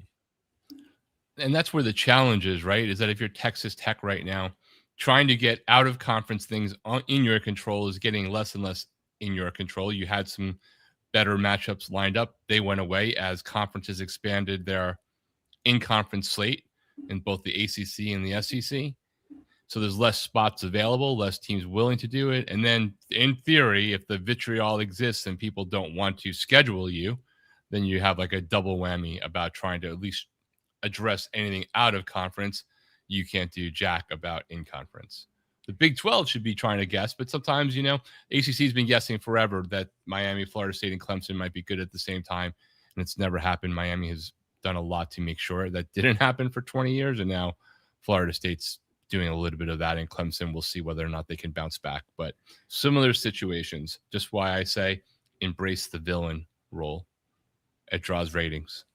And that's where the challenge is, right? Is that if you're Texas Tech right now, trying to get out of conference things in your control is getting less and less in your control. You had some better matchups lined up. They went away as conferences expanded their in-conference slate in both the ACC and the SEC. So there's less spots available, less teams willing to do it. And then in theory, if the vitriol exists and people don't want to schedule you, then you have like a double whammy about trying to at least address anything out of conference. You can't do jack about in conference. The Big 12 should be trying to guess, but sometimes, ACC's been guessing forever that Miami, Florida State, and Clemson might be good at the same time, and it's never happened. Miami has done a lot to make sure that didn't happen for 20 years, and now Florida State's doing a little bit of that, and Clemson, we'll see whether or not they can bounce back. But similar situations, just why I say embrace the villain role. It draws ratings.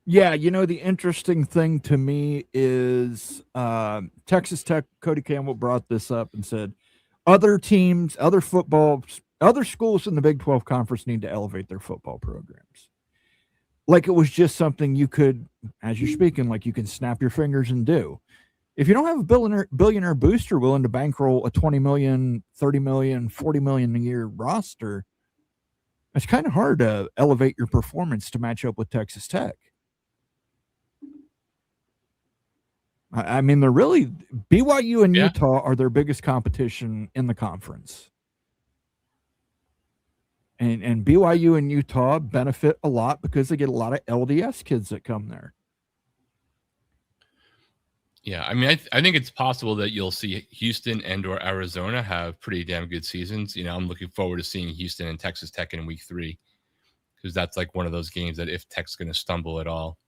Yeah, the interesting thing to me is Texas Tech, Cody Campbell brought this up and said other teams, other schools in the Big 12 conference need to elevate their football programs. Like it was just something you could, as you're speaking, like you can snap your fingers and do. If you don't have a billionaire booster willing to bankroll a 20 million, 30 million, 40 million a year roster, it's kind of hard to elevate your performance to match up with Texas Tech. I mean, they're really BYU and Utah are their biggest competition in the conference. And BYU and Utah benefit a lot because they get a lot of LDS kids that come there. Yeah, I mean, I think it's possible that you'll see Houston and or Arizona have pretty damn good seasons. I'm looking forward to seeing Houston and Texas Tech in week 3 because that's like one of those games that if Tech's going to stumble at all,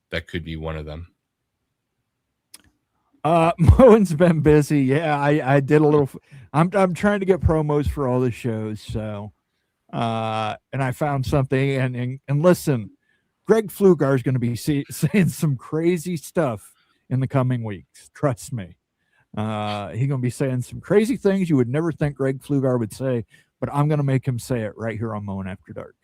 that could be one of them. Moen's been busy. Yeah, I did a little. I'm trying to get promos for all the shows. So, and I found something. And listen, Greg Pflugar is going to be saying some crazy stuff in the coming weeks. Trust me. He's going to be saying some crazy things you would never think Greg Pflugar would say, but I'm going to make him say it right here on Moen After Dark.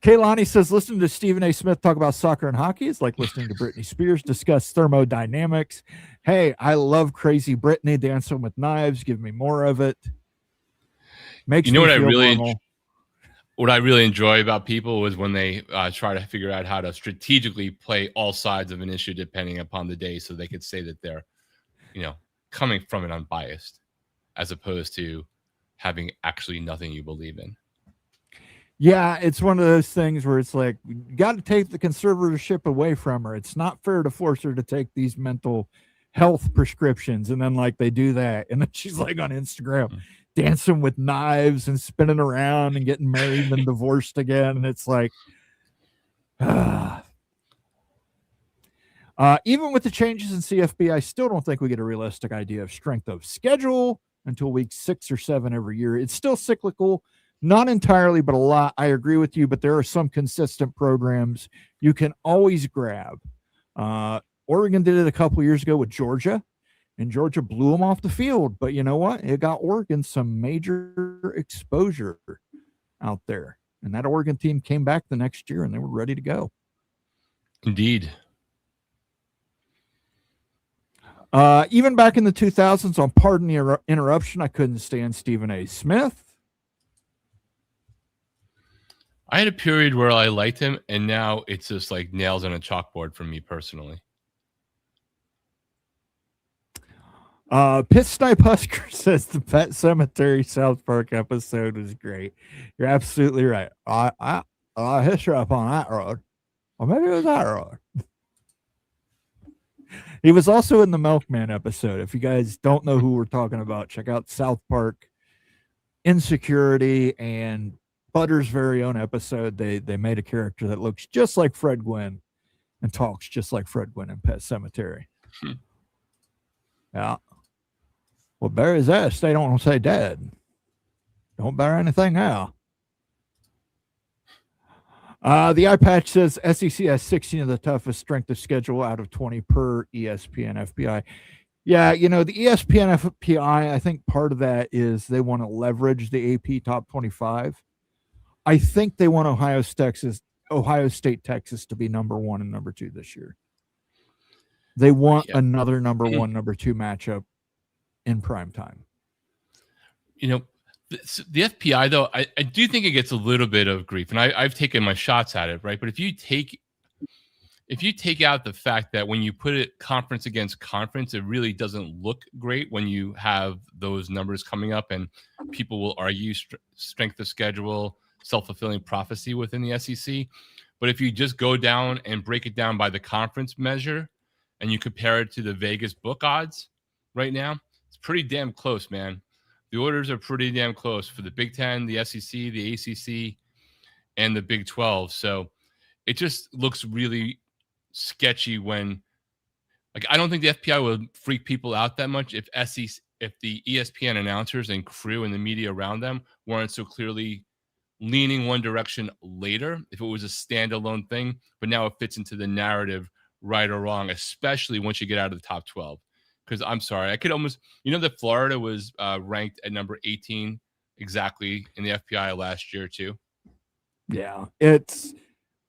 Kaylani says, listening to Stephen A. Smith talk about soccer and hockey is like listening to Britney Spears discuss thermodynamics. Hey, I love crazy Britney dancing with knives. Give me more of it. Makes me what feel I really normal. What I really enjoy about people was when they try to figure out how to strategically play all sides of an issue depending upon the day so they could say that they're, coming from it unbiased as opposed to having actually nothing you believe in. Yeah, it's one of those things where it's like, you got to take the conservatorship away from her. It's not fair to force her to take these mental health prescriptions. And then like they do that. And then she's like on Instagram dancing with knives and spinning around and getting married and divorced again. And it's like, even with the changes in CFB, I still don't think we get a realistic idea of strength of schedule until week 6 or 7 every year. It's still cyclical. Not entirely, but a lot. I agree with you, but there are some consistent programs you can always grab. Oregon did it a couple years ago with Georgia, and Georgia blew them off the field. But you know what? It got Oregon some major exposure out there. And that Oregon team came back the next year, and they were ready to go. Indeed. Even back in the 2000s, on Pardon the Interruption, I couldn't stand Stephen A. Smith. I had a period where I liked him, and now it's just like nails on a chalkboard for me personally. Pit Snipe Husker says the Pet Cemetery South Park episode was great. You're absolutely right. I hit you up on that road. Or maybe it was that road. He was also in the Milkman episode. If you guys don't know who we're talking about, check out South Park Insecurity and Butter's very own episode. They made a character that looks just like Fred Gwynn and talks just like Fred Gwynn in Pet Cemetery. Yeah. Well, buries this. They don't say dead. Don't bury anything now. The eye patch says SEC has 16 of the toughest strength of schedule out of 20 per ESPN FPI. Yeah, the ESPN FPI, I think part of that is they want to leverage the AP top 25. I think they want Ohio State, Texas to be number 1 and number 2 this year. They want another number 1, number 2 matchup in prime time. The FPI, though, I do think it gets a little bit of grief, and I've taken my shots at it, right? But if you take out the fact that when you put it conference against conference, it really doesn't look great when you have those numbers coming up, and people will argue strength of schedule, self-fulfilling prophecy within the SEC. But if you just go down and break it down by the conference measure and you compare it to the Vegas book odds right now, it's pretty damn close, man. The orders are pretty damn close for the Big Ten, the SEC, the ACC, and the Big 12. So it just looks really sketchy when, I don't think the FPI would freak people out that much if the ESPN announcers and crew and the media around them weren't so clearly leaning one direction later if it was a standalone thing, but now it fits into the narrative right or wrong, especially once you get out of the top 12. Because I'm sorry, I could almost, that Florida was ranked at number 18 exactly in the FPI last year too. Yeah,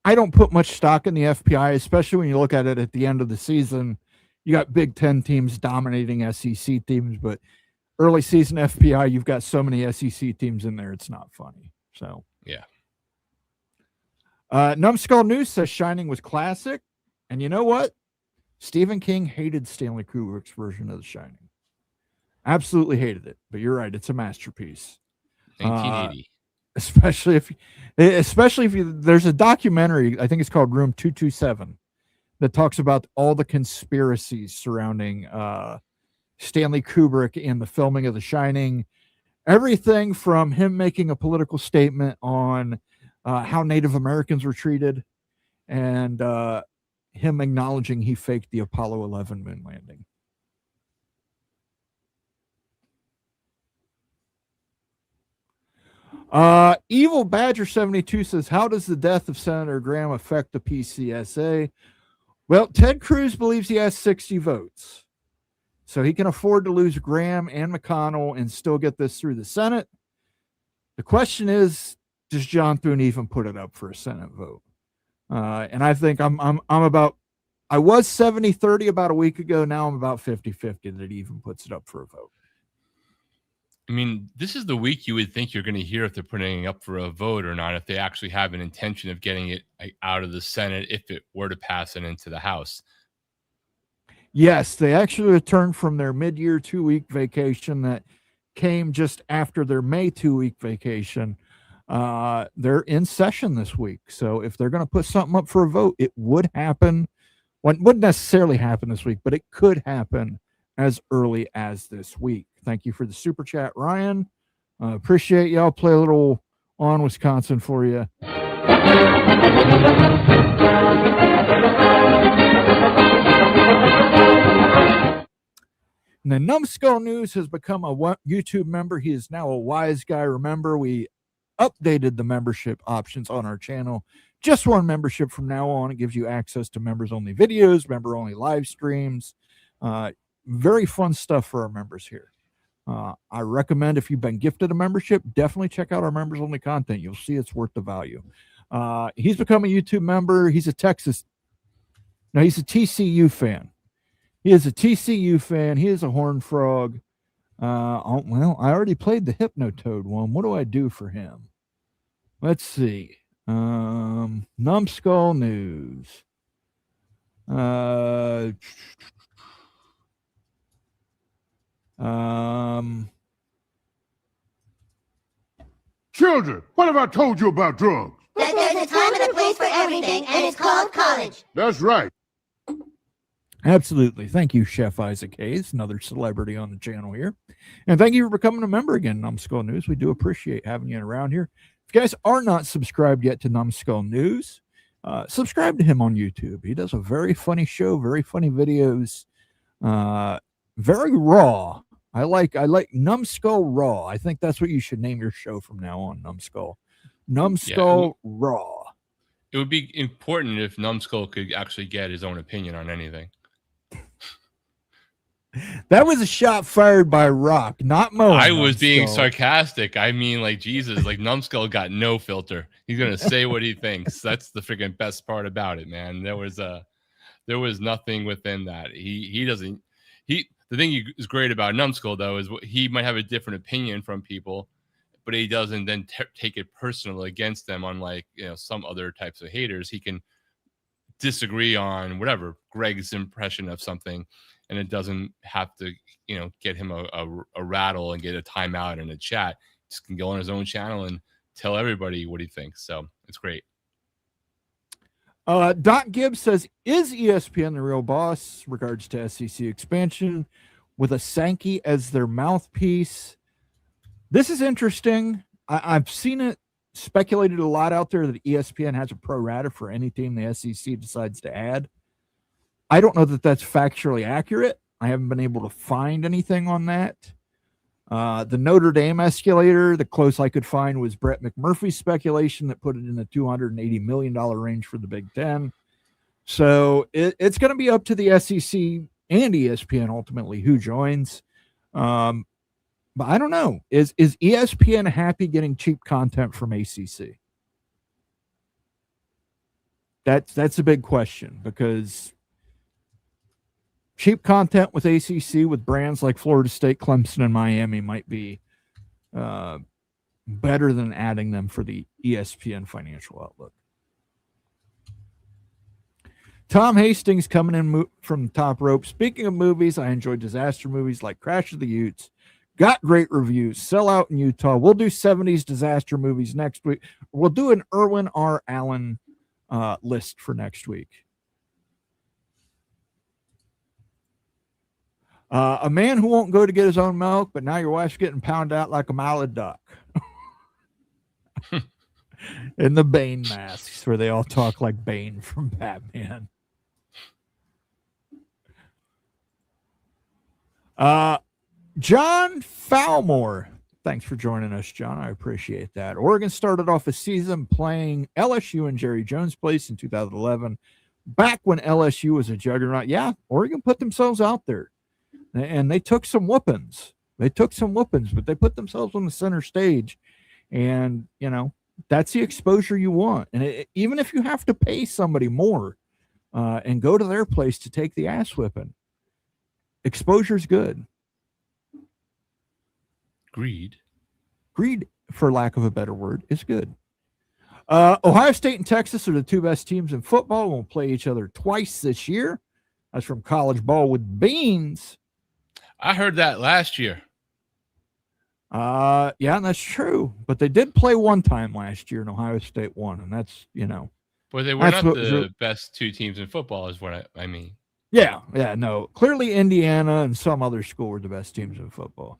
I don't put much stock in the FPI, especially when you look at it at the end of the season. You got Big Ten teams dominating SEC teams, but early season FPI, you've got so many SEC teams in there, it's not funny. So, yeah. Numbskull News says Shining was classic. And you know what? Stephen King hated Stanley Kubrick's version of The Shining. Absolutely hated it. But you're right, it's a masterpiece. 1980. Especially if there's a documentary, I think it's called Room 227, that talks about all the conspiracies surrounding Stanley Kubrick and the filming of The Shining. Everything from him making a political statement on how Native Americans were treated, and him acknowledging he faked the Apollo 11 moon landing. Evil Badger 72 says, how does the death of Senator Graham affect the PCSA? Well, Ted Cruz believes he has 60 votes, so he can afford to lose Graham and McConnell and still get this through the Senate. The question is, does John Thune even put it up for a Senate vote? And I think I was 70-30 about a week ago. Now I'm about 50-50 that he even puts it up for a vote. I mean, this is the week you would think you're going to hear if they're putting it up for a vote or not, if they actually have an intention of getting it out of the Senate, if it were to pass it into the House. Yes, they actually returned from their mid-year 2-week vacation that came just after their May 2-week vacation. They're in session this week. So if they're going to put something up for a vote, it would happen. Well, it wouldn't necessarily happen this week, but it could happen as early as this week. Thank you for the super chat, Ryan. Appreciate y'all. Play a little on Wisconsin for you. And the Numbskull News has become a YouTube member. He is now a wise guy. Remember, we updated the membership options on our channel. Just one membership from now on. It gives you access to members-only videos, member-only live streams. Very fun stuff for our members here. I recommend, if you've been gifted a membership, definitely check out our members-only content. You'll see it's worth the value. He's become a YouTube member. He's a TCU fan. He is a TCU fan. He is a Horned Frog. Well, I already played the Hypnotoad one. What do I do for him? Let's see. Numbskull News. Children, what have I told you about drugs? That there's a time and a place for everything, and it's called college. That's right. Absolutely. Thank you, Chef Isaac Hayes, another celebrity on the channel here. And thank you for becoming a member again, Numbskull News. We do appreciate having you around here. If you guys are not subscribed yet to Numbskull News, subscribe to him on YouTube. He does a very funny show, very funny videos, very raw. I like Numbskull Raw. I think that's what you should name your show from now on, Numbskull. Numbskull Raw. It would be important if Numbskull could actually get his own opinion on anything. That was a shot fired by Rock, not Mo. I was being sarcastic. I mean, like, Jesus, like, Numbskull got no filter. He's gonna say what he thinks. That's the freaking best part about it, man. There was nothing within that. The thing is great about Numbskull, though, is he might have a different opinion from people, but he doesn't then take it personal against them. Unlike some other types of haters, he can disagree on whatever Greg's impression of something, and it doesn't have to get him a rattle and get a timeout in a chat. He just can go on his own channel and tell everybody what he thinks. So it's great. Doc Gibbs says, is ESPN the real boss? Regards to SEC expansion with a Sankey as their mouthpiece. This is interesting. I've seen it speculated a lot out there that ESPN has a pro rata for any team the SEC decides to add. I don't know that that's factually accurate. I haven't been able to find anything on that. The Notre Dame escalator, the close I could find was Brett McMurphy's speculation that put it in the $280 million range for the Big Ten. So it's going to be up to the SEC and ESPN ultimately who joins. But I don't know. Is ESPN happy getting cheap content from ACC? That's a big question, because cheap content with ACC with brands like Florida State, Clemson, and Miami might be better than adding them for the ESPN financial outlook. Tom Hastings coming in from the top rope. Speaking of movies, I enjoy disaster movies like Crash of the Utes. Got great reviews. Sell Out in Utah. We'll do 70s disaster movies next week. We'll do an Irwin R. Allen list for next week. A man who won't go to get his own milk, but now your wife's getting pounded out like a mallard duck. In the Bane masks, where they all talk like Bane from Batman. John Falmore. Thanks for joining us, John. I appreciate that. Oregon started off a season playing LSU in Jerry Jones' place in 2011, back when LSU was a juggernaut. Yeah, Oregon put themselves out there, and they took some whoopings. But they put themselves on the center stage, and, you know, that's the exposure you want. And even if you have to pay somebody more and go to their place to take the ass whipping, exposure's good. Greed, for lack of a better word, is good. Ohio State and Texas are the two best teams in football. We'll play each other twice this year. That's from College Ball with Beans. I heard that last year. Yeah, and that's true. But they did play one time last year, and Ohio State won, and that's, you know. But they were not the best two teams in football, is what I mean. Yeah, no. Clearly, Indiana and some other school were the best teams in football.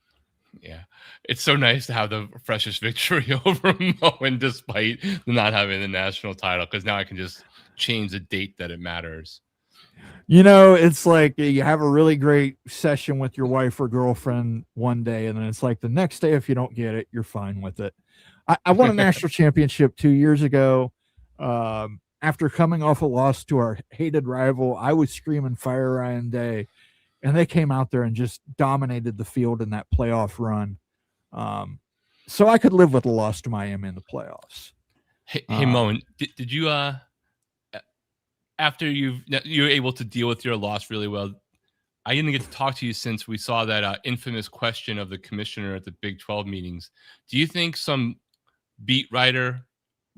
Yeah, it's so nice to have the freshest victory over Moen despite not having the national title, because now I can just change the date that it matters. You know, it's like you have a really great session with your wife or girlfriend one day, and then it's like the next day, if you don't get it, you're fine with it. I won a national championship 2 years ago. After coming off a loss to our hated rival, I was screaming Fire Ryan Day. And they came out there and just dominated the field in that playoff run. So I could live with a loss to Miami in the playoffs. Hey Moen, did you after you're able to deal with your loss really well? I didn't get to talk to you since we saw that infamous question of the commissioner at the Big 12 meetings. Do you think some beat writer,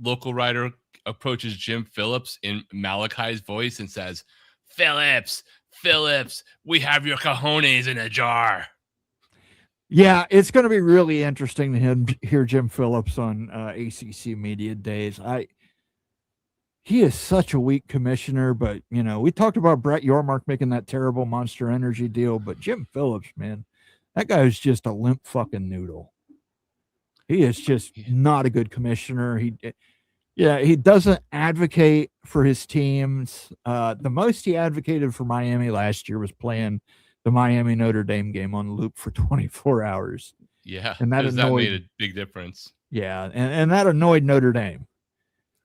local writer, approaches Jim Phillips in Malachi's voice and says, Phillips, we have your cojones in a jar? Yeah, it's going to be really interesting to hear Jim Phillips on ACC Media Days. He is such a weak commissioner, but, you know, we talked about Brett Yormark making that terrible Monster Energy deal, but Jim Phillips, man, that guy is just a limp fucking noodle. He is just not a good commissioner. He doesn't advocate for his teams. The most he advocated for Miami last year was playing the Miami Notre Dame game on loop for 24 hours. Yeah, and that made a big difference. Yeah, and that annoyed Notre Dame.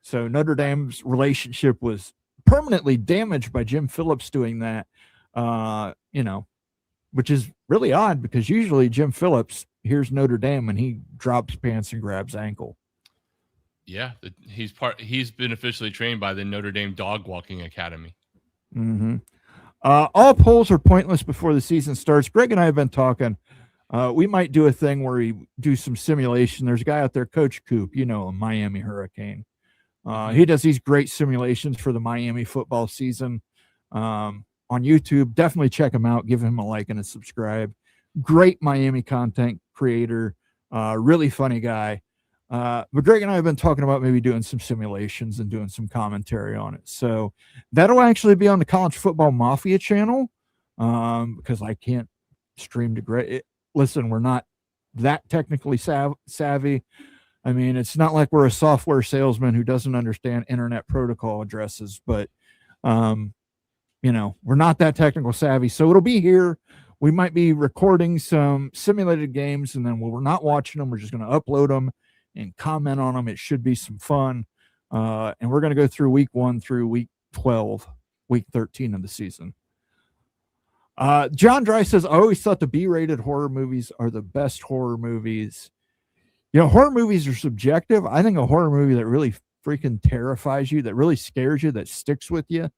So Notre Dame's relationship was permanently damaged by Jim Phillips doing that. You know, which is really odd, because usually Jim Phillips hears Notre Dame and he drops pants and grabs ankle. Yeah, he's been officially trained by the Notre Dame Dog Walking Academy. Mm-hmm. All polls are pointless before the season starts. Greg and I have been talking. We might do a thing where we do some simulation. There's a guy out there, Coach Coop, you know, a Miami Hurricane. He does these great simulations for the Miami football season on YouTube. Definitely check him out. Give him a like and a subscribe. Great Miami content creator. Really funny guy. But Greg and I have been talking about maybe doing some simulations and doing some commentary on it. So that'll actually be on the College Football Mafia channel, because I can't stream to Greg. Listen, we're not that technically savvy. I mean, it's not like we're a software salesman who doesn't understand internet protocol addresses, but, you know, we're not that technical savvy. So it'll be here. we might be recording some simulated games, and then we're not watching them. We're just going to upload them and comment on them. It should be some fun. And we're going to go through week 1 through week 12, week 13 of the season. John Dry says, I always thought the B-rated horror movies are the best horror movies. You know, horror movies are subjective. I think a horror movie that really freaking terrifies you, that really scares you, that sticks with you,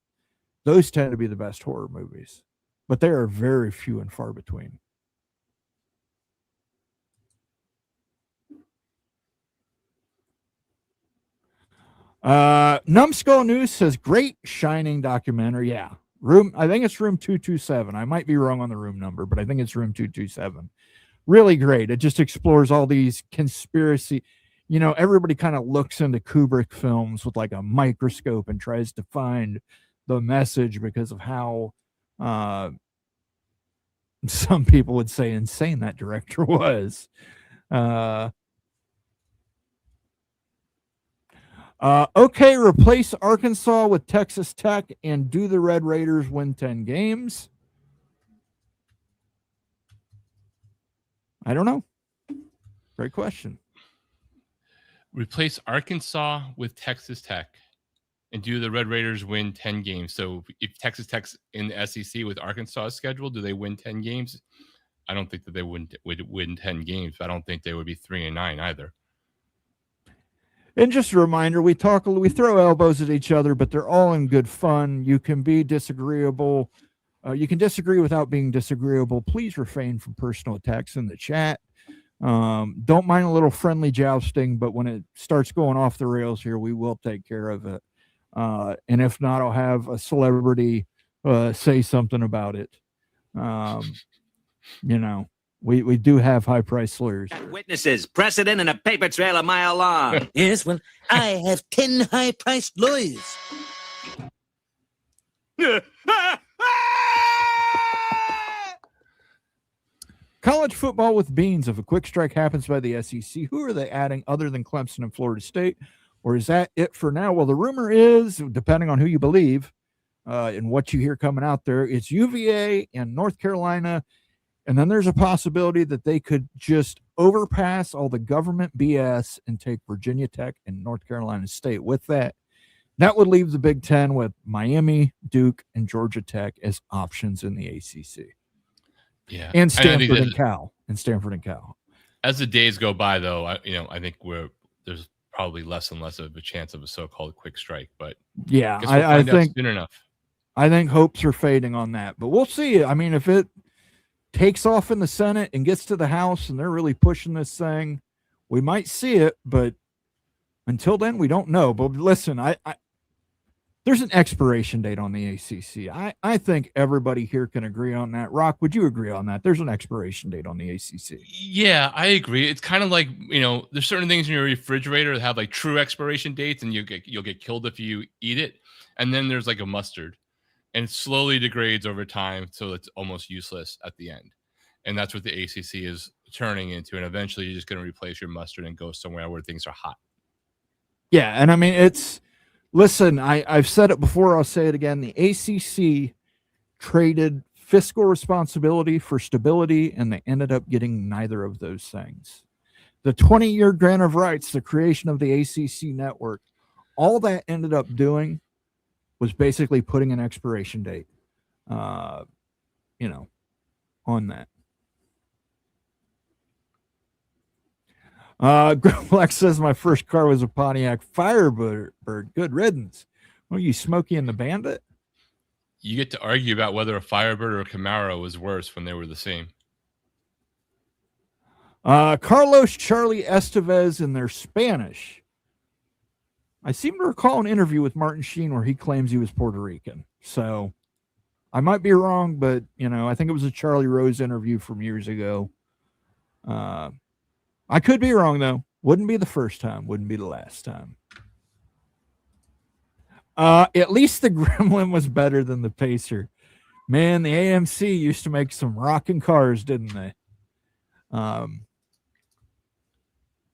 those tend to be the best horror movies. But they are very few and far between. Numbskull News says, great Shining documentary. Yeah. I think it's room 227. I might be wrong on the room number, but I think it's room 227. Really great. It just explores all these conspiracy. You know, everybody kind of looks into Kubrick films with like a microscope and tries to find the message because of how some people would say insane that director was. Okay, replace Arkansas with Texas Tech and do the Red Raiders win 10 games? I don't know. Great question. Replace Arkansas with Texas Tech and do the Red Raiders win 10 games? So if Texas Tech's in the SEC with Arkansas' schedule, do they win 10 games? I don't think that they would win 10 games. I don't think they would be 3-9 either. And just a reminder, we throw elbows at each other, but they're all in good fun. You can be disagreeable. You can disagree without being disagreeable. Please refrain from personal attacks in the chat. Don't mind a little friendly jousting, but when it starts going off the rails here, we will take care of it. And if not, I'll have a celebrity say something about it. You know, we do have high-priced lawyers. Witnesses, precedent, and a paper trail a mile long. Yes, well, I have 10 high-priced lawyers. College football with beans. If a quick strike happens by the SEC, who are they adding other than Clemson and Florida State? Or is that it for now? Well, the rumor is, depending on who you believe and what you hear coming out there, it's UVA and North Carolina. And then there's a possibility that they could just overpass all the government BS and take Virginia Tech and North Carolina State with that. That would leave the Big Ten with Miami, Duke, and Georgia Tech as options in the ACC. Yeah, and Stanford and Cal. As the days go by, though, I think there's probably less and less of a chance of a so-called quick strike. But yeah, I think soon enough. I think hopes are fading on that, but we'll see. I mean, if it takes off in the Senate and gets to the House and they're really pushing this thing, we might see it, but until then, we don't know. But listen, there's an expiration date on the ACC. I think everybody here can agree on that. Rock, would you agree on that? There's an expiration date on the ACC. Yeah, I agree. It's kind of like, there's certain things in your refrigerator that have like true expiration dates and you'll get killed if you eat it. And then there's like a mustard. And it slowly degrades over time, so it's almost useless at the end. And that's what the ACC is turning into. And eventually, you're just going to replace your mustard and go somewhere where things are hot. Yeah, and I mean, listen, I've said it before, I'll say it again. The ACC traded fiscal responsibility for stability, and they ended up getting neither of those things. The 20-year grant of rights, the creation of the ACC network, all that ended up doing was basically putting an expiration date, on that. Black says my first car was a Pontiac Firebird. Good riddance. Well, you Smokey and the Bandit? You get to argue about whether a Firebird or a Camaro was worse when they were the same. Carlos Charlie Estevez in their Spanish. I seem to recall an interview with Martin Sheen where he claims he was Puerto Rican. So I might be wrong, but, I think it was a Charlie Rose interview from years ago. I could be wrong, though. Wouldn't be the first time. Wouldn't be the last time. At least the Gremlin was better than the Pacer. Man, the AMC used to make some rocking cars, didn't they?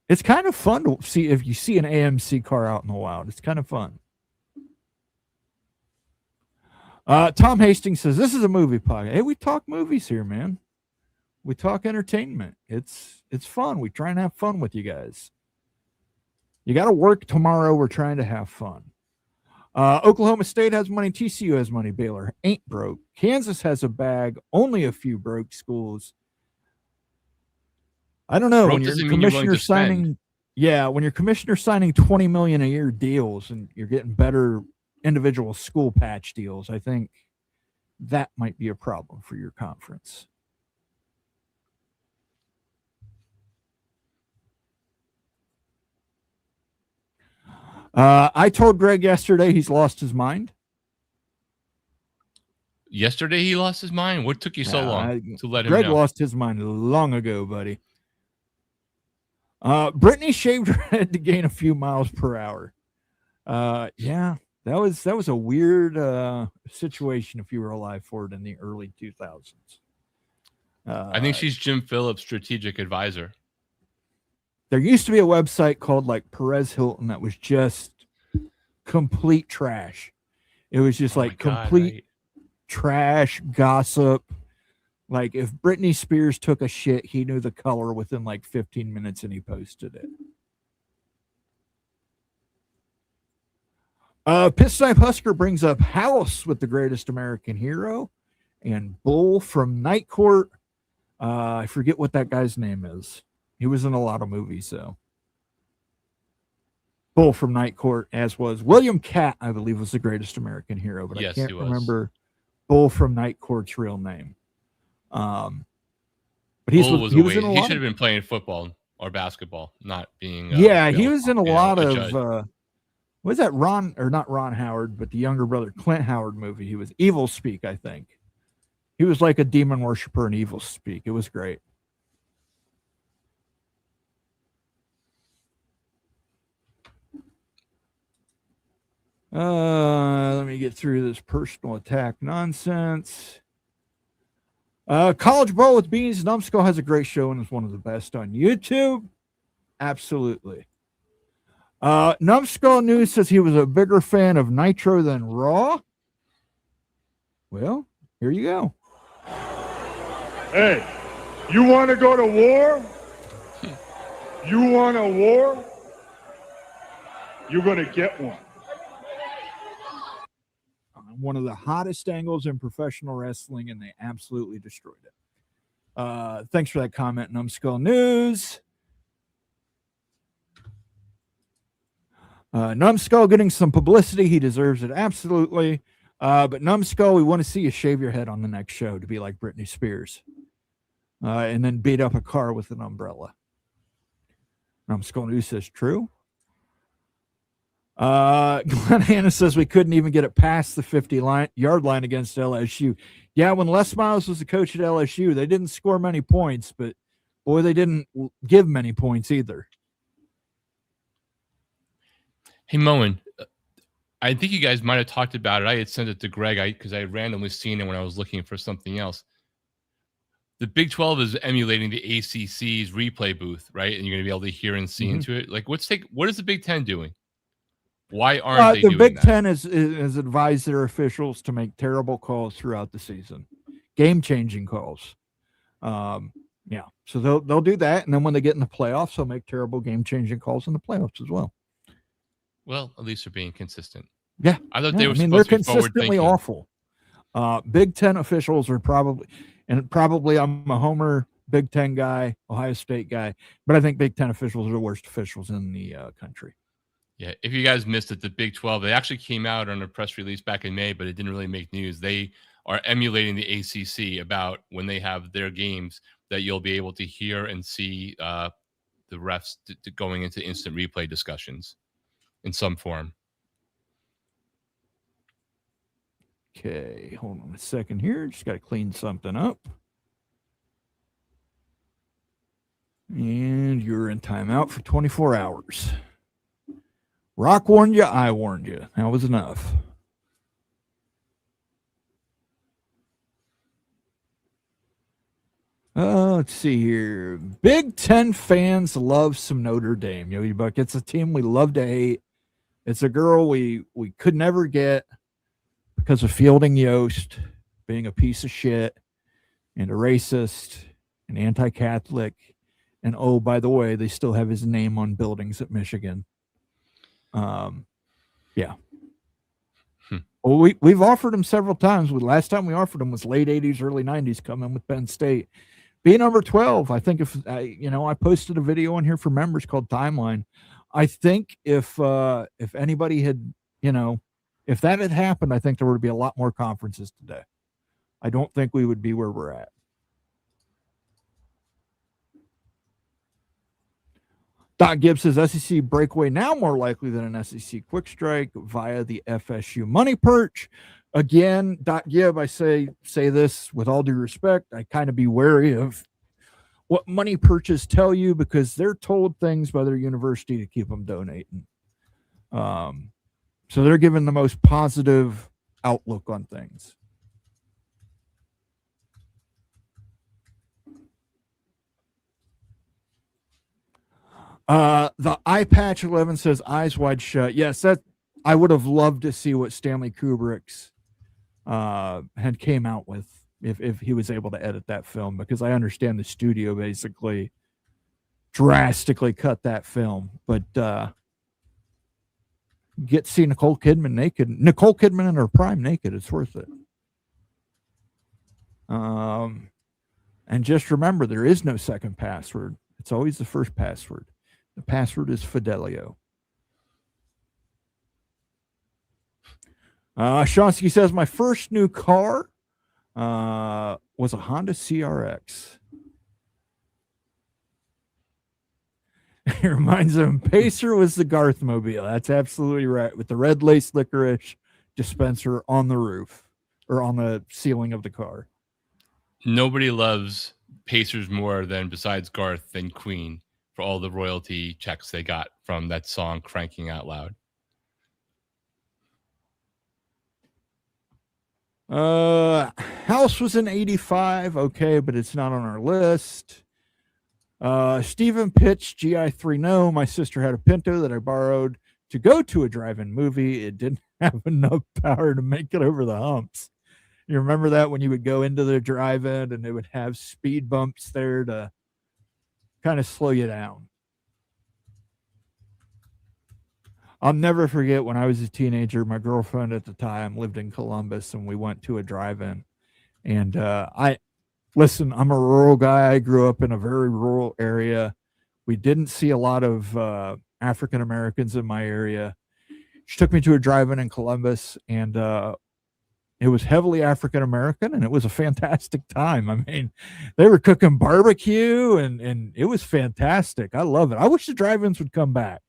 It's kind of fun to see if you see an AMC car out in the wild. It's kind of fun. Tom Hastings says, this is a movie podcast. Hey, we talk movies here, man. We talk entertainment. It's fun. We try and have fun with you guys. You got to work tomorrow. We're trying to have fun. Oklahoma State has money. TCU has money. Baylor ain't broke. Kansas has a bag. Only a few broke schools. I don't know. Broke When your doesn't mean you're willing commissioner to spend. signing, yeah, when your commissioner signing $20 million a year deals and you're getting better individual school patch deals, I think that might be a problem for your conference. I told Greg yesterday he's lost his mind. Yesterday he lost his mind. What took you so long to let him Greg know? lost his mind long ago, buddy. Brittany shaved her head to gain a few miles per hour. Yeah, that was a weird situation if you were alive for it in the early 2000s. I think she's Jim Phillips' strategic advisor. There used to be a website called like Perez Hilton that was just complete trash. It was just like complete trash gossip. Like if Britney Spears took a shit, he knew the color within like 15 minutes and he posted it. Pissnipe Husker brings up House with the Greatest American Hero and Bull from Night Court. I forget what that guy's name is. He was in a lot of movies, though. Bull from Night Court, as was William Catt, I believe, was the Greatest American Hero, but Yes, I can't he was. remember Bull from Night Court's real name. But he was in a He lot. should have been playing football or basketball, not being. He was in a lot a of. judge. What was that not Ron Howard, but the younger brother Clint Howard movie? He was Evil Speak, I think. He was like a demon worshiper in Evil Speak. It was great. Let me get through this personal attack nonsense. College Bowl with Beans. Numbskull has a great show and is one of the best on YouTube. Absolutely. Numbskull News says he was a bigger fan of Nitro than Raw. Well, here you go. Hey, you want to go to war? You want a war? You're going to get one. One of the hottest angles in professional wrestling, and they absolutely destroyed it. Thanks for that comment, Numbskull News. Numbskull getting some publicity. He deserves it, absolutely. But Numbskull, we want to see you shave your head on the next show to be like Britney Spears. And then beat up a car with an umbrella. Numbskull News says true. Glenn Hanna says we couldn't even get it past the 50-yard line against LSU. Yeah, when Les Miles was the coach at LSU, they didn't score many points, but boy, they didn't give many points either. Hey, Moen, I think you guys might have talked about it. I had sent it to Greg because I had randomly seen it when I was looking for something else. The Big 12 is emulating the ACC's replay booth, right? And you're going to be able to hear and see into it. Like, what is the Big 10 doing? Why aren't they the doing Big that? Ten is advised their officials to make terrible calls throughout the season, game-changing calls. Yeah, so they'll do that, and then when they get in the playoffs, they'll make terrible game-changing calls in the playoffs as well. Well, at least they're being consistent. Yeah, I thought they were they're supposed to be consistently forward-thinking. awful. Big Ten officials are probably I'm a homer Big Ten guy, Ohio State guy, but I think Big Ten officials are the worst officials in the country. Yeah, if you guys missed it, the Big 12, they actually came out on a press release back in May, but it didn't really make news. They are emulating the ACC about when they have their games that you'll be able to hear and see the refs going into instant replay discussions in some form. Okay, hold on a second here. Just got to clean something up. And you're in timeout for 24 hours. Rock warned you, I warned you. That was enough. Let's see here. Big Ten fans love some Notre Dame. Yogi Buck, it's a team we love to hate. It's a girl we could never get because of Fielding Yost being a piece of shit and a racist and anti-Catholic. And oh, by the way, they still have his name on buildings at Michigan. Yeah. Well, we've offered him several times. The last time we offered him was late 80s, early 90s, coming with Penn State. Be number 12. I think if I posted a video on here for members called Timeline. I think if anybody had, if that had happened, I think there would be a lot more conferences today. I don't think we would be where we're at. Doc Gibbs says SEC breakaway now more likely than an SEC quick strike via the FSU money perch. Again, Doc Gibb, I say this with all due respect. I kind of be wary of what money perches tell you because they're told things by their university to keep them donating. So they're given the most positive outlook on things. The eye patch 11 says eyes wide shut. Yes, that I would have loved to see what Stanley Kubrick's had came out with if he was able to edit that film, because I understand the studio basically drastically cut that film, but get to see Nicole Kidman in her prime naked. It's worth it. And just remember, there is no second password. It's always the first password. The password is Fidelio. Shonsky says, my first new car was a Honda CRX. It reminds him, Pacer was the Garthmobile. That's absolutely right. With the red lace licorice dispenser on the roof or on the ceiling of the car. Nobody loves Pacers more than, besides Garth, than Queen, for all the royalty checks they got from that song cranking out loud. House was in 85. Okay, but it's not on our list. Stephen pitched GI3. No, my sister had a Pinto that I borrowed to go to a drive-in movie. It didn't have enough power to make it over the humps. You remember that when you would go into the drive-in and they would have speed bumps there to kind of slow you down. I'll never forget when I was a teenager, my girlfriend at the time lived in Columbus and we went to a drive-in. And listen, I'm a rural guy. I grew up in a very rural area. We didn't see a lot of African Americans in my area. She took me to a drive-in in Columbus, and it was heavily African American, and it was a fantastic time. I mean, they were cooking barbecue, and it was fantastic. I love it. I wish the drive-ins would come back.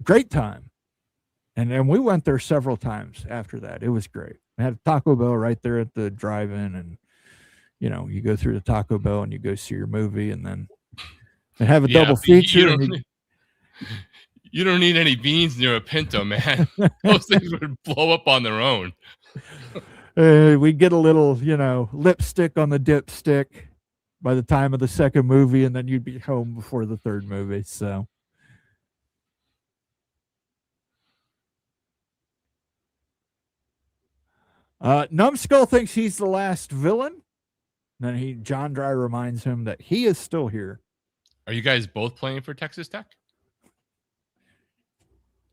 Great time. And we went there several times after that. It was great. They had a Taco Bell right there at the drive-in, and you go through the Taco Bell and you go see your movie, and then they have a double feature. You don't need any beans near a Pinto, man. Those things would blow up on their own. We get a little, lipstick on the dipstick by the time of the second movie, and then you'd be home before the third movie. So. Numbskull thinks he's the last villain. Then John Dry reminds him that he is still here. Are you guys both playing for Texas Tech?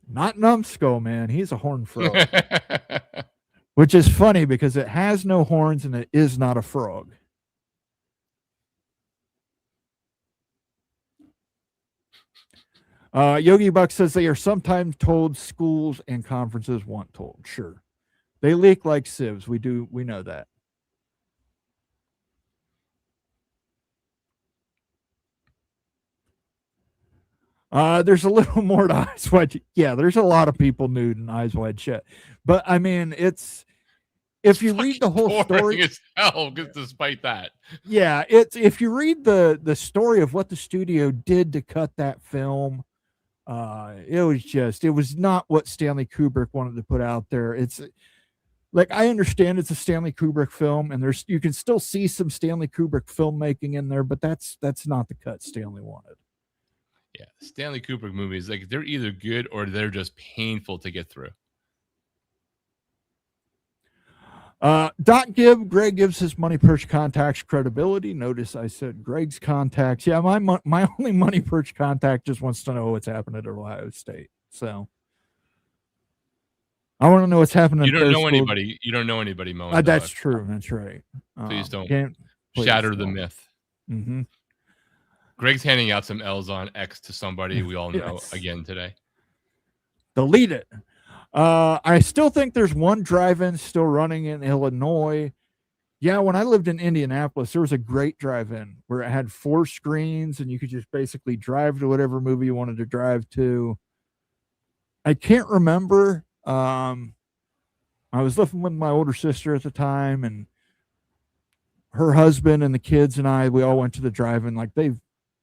Not Numbskull, man. He's a horned frog. Which is funny because it has no horns and it is not a frog. Yogi Buck says they are sometimes told, schools and conferences want told. Sure. They leak like sieves. We know that. There's a little more to Eyes Wide. Yeah, there's a lot of people nude in Eyes Wide Shut. But I mean, if you read the whole story, as hell, despite that. Yeah, if you read the story of what the studio did to cut that film, it was not what Stanley Kubrick wanted to put out there. It's like, I understand it's a Stanley Kubrick film, and you can still see some Stanley Kubrick filmmaking in there, but that's not the cut Stanley wanted. Yeah, Stanley Kubrick movies, like, they're either good or they're just painful to get through. Greg gives his money perch contacts credibility. Notice I said Greg's contacts. Yeah, my only money perch contact just wants to know what's happening at Ohio State. So I want to know what's happening. You don't know anybody. You don't know anybody, Mo. That's true. That's right. Please don't shatter the myth. Mm-hmm. Greg's handing out some L's on X to somebody we all know again today. Delete it. I still think there's one drive-in still running in Illinois. Yeah, when I lived in Indianapolis, there was a great drive-in where it had 4 screens and you could just basically drive to whatever movie you wanted to drive to. I can't remember. I was living with my older sister at the time, and her husband and the kids and we all went to the drive-in. Like, they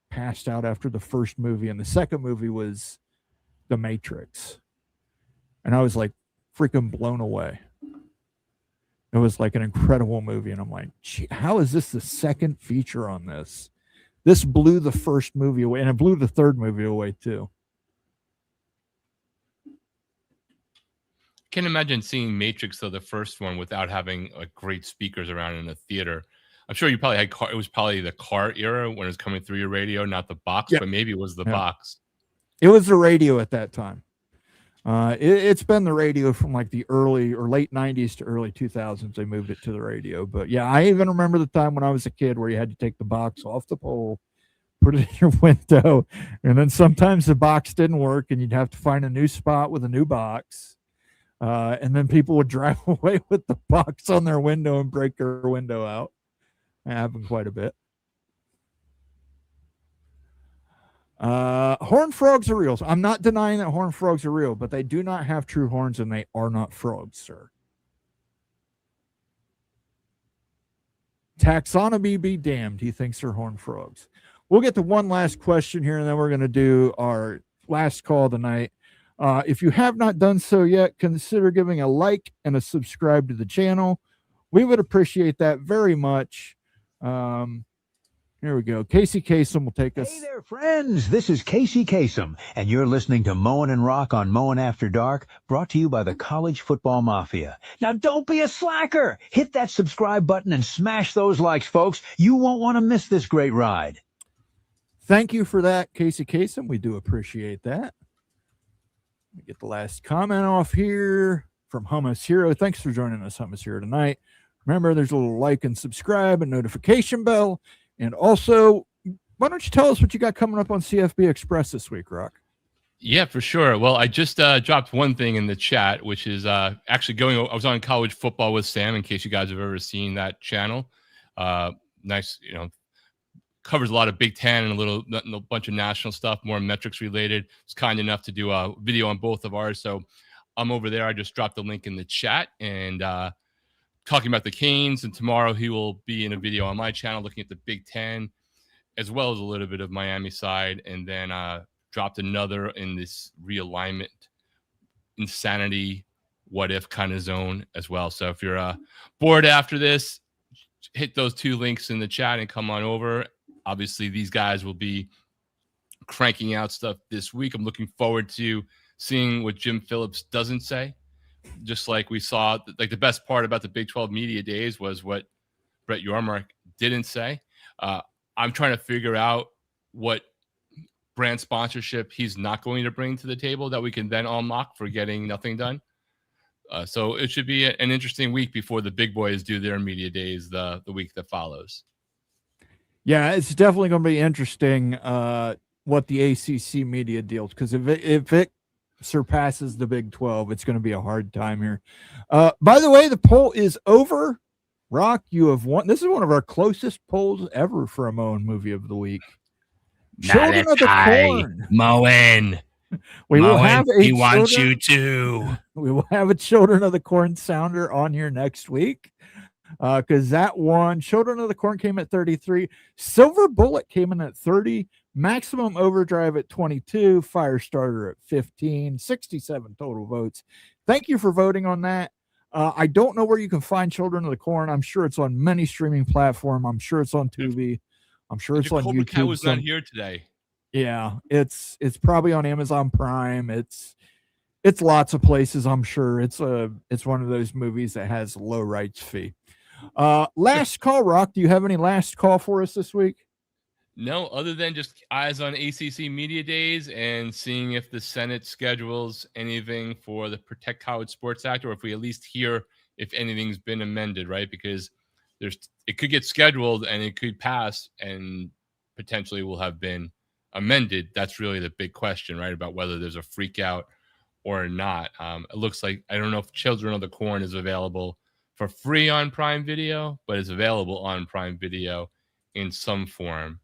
passed out after the first movie, and the second movie was The Matrix. And I was like freaking blown away. It was like an incredible movie. And I'm like, gee, how is this the second feature on this? This blew the first movie away, and it blew the third movie away too. Can't imagine seeing Matrix, though, the first one, without having like great speakers around in a theater. I'm sure you probably had it was probably the car era when it was coming through your radio, not the box, but maybe it was the box. It was the radio at that time. It's been the radio from like the early or late 90s to early 2000s. They moved it to the radio. But yeah, I even remember the time when I was a kid where you had to take the box off the pole, put it in your window, and then sometimes the box didn't work and you'd have to find a new spot with a new box. And then people would drive away with the box on their window and break their window out. It happened quite a bit. Horned frogs are real. I'm not denying that horned frogs are real, but they do not have true horns and they are not frogs, sir. Taxonomy be damned. He thinks they're horned frogs. We'll get to one last question here, and then we're going to do our last call tonight. If you have not done so yet, consider giving a like and a subscribe to the channel. We would appreciate that very much. Here we go. Casey Kasem will take us. Hey there, friends. This is Casey Kasem, and you're listening to Mowing and Rock on Mowing After Dark, brought to you by the College Football Mafia. Now, don't be a slacker. Hit that subscribe button and smash those likes, folks. You won't want to miss this great ride. Thank you for that, Casey Kasem. We do appreciate that. Let me get the last comment off here from Hummus Hero. Thanks for joining us, Hummus Hero, tonight. Remember, there's a little like and subscribe and notification bell. And also, why don't you tell us what you got coming up on CFB Express this week, Rock? Yeah, for sure. Well, I just dropped one thing in the chat, which is actually I was on College Football with Sam, in case you guys have ever seen that channel. Nice, covers a lot of Big Ten and a bunch of national stuff, more metrics related. It's kind enough to do a video on both of ours. So I'm over there. I just dropped the link in the chat and talking about the Canes, and tomorrow he will be in a video on my channel looking at the Big Ten, as well as a little bit of Miami side, and then dropped another in this realignment, insanity, what if kind of zone as well. So if you're bored after this, hit those 2 links in the chat and come on over. Obviously, these guys will be cranking out stuff this week. I'm looking forward to seeing what Jim Phillips doesn't say. Just like we saw, like the best part about the Big 12 media days was what Brett Yormark didn't say. I'm trying to figure out what brand sponsorship he's not going to bring to the table that we can then all mock for getting nothing done. So it should be an interesting week before the big boys do their media days the week that follows. Yeah, it's definitely going to be interesting what the ACC media deals, because if it surpasses the Big 12, it's going to be a hard time here. By the way, the poll is over. Rock, you have won. This is one of our closest polls ever for a Moen movie of the week. Children of the Corn. Moen. We will have a he wants you to. We will have a Children of the Corn sounder on here next week. Because that one, Children of the Corn came at 33. Silver Bullet came in at 30. Maximum Overdrive at 22, Firestarter at 15, 67 total votes. Thank you for voting on that. I don't know where you can find Children of the Corn. I'm sure it's on many streaming platforms. I'm sure it's on Tubi. I'm sure it's on YouTube. Cat was not here today. Yeah, it's probably on Amazon Prime. It's It's lots of places, I'm sure. It's one of those movies that has low rights fee. Last call, Rock. Do you have any last call for us this week? No, other than just eyes on ACC Media Days and seeing if the Senate schedules anything for the Protect College Sports Act, or if we at least hear if anything's been amended, right? Because it could get scheduled and it could pass and potentially will have been amended. That's really the big question, right? About whether there's a freak out or not. It looks like, I don't know if Children of the Corn is available for free on Prime Video, but it's available on Prime Video in some form.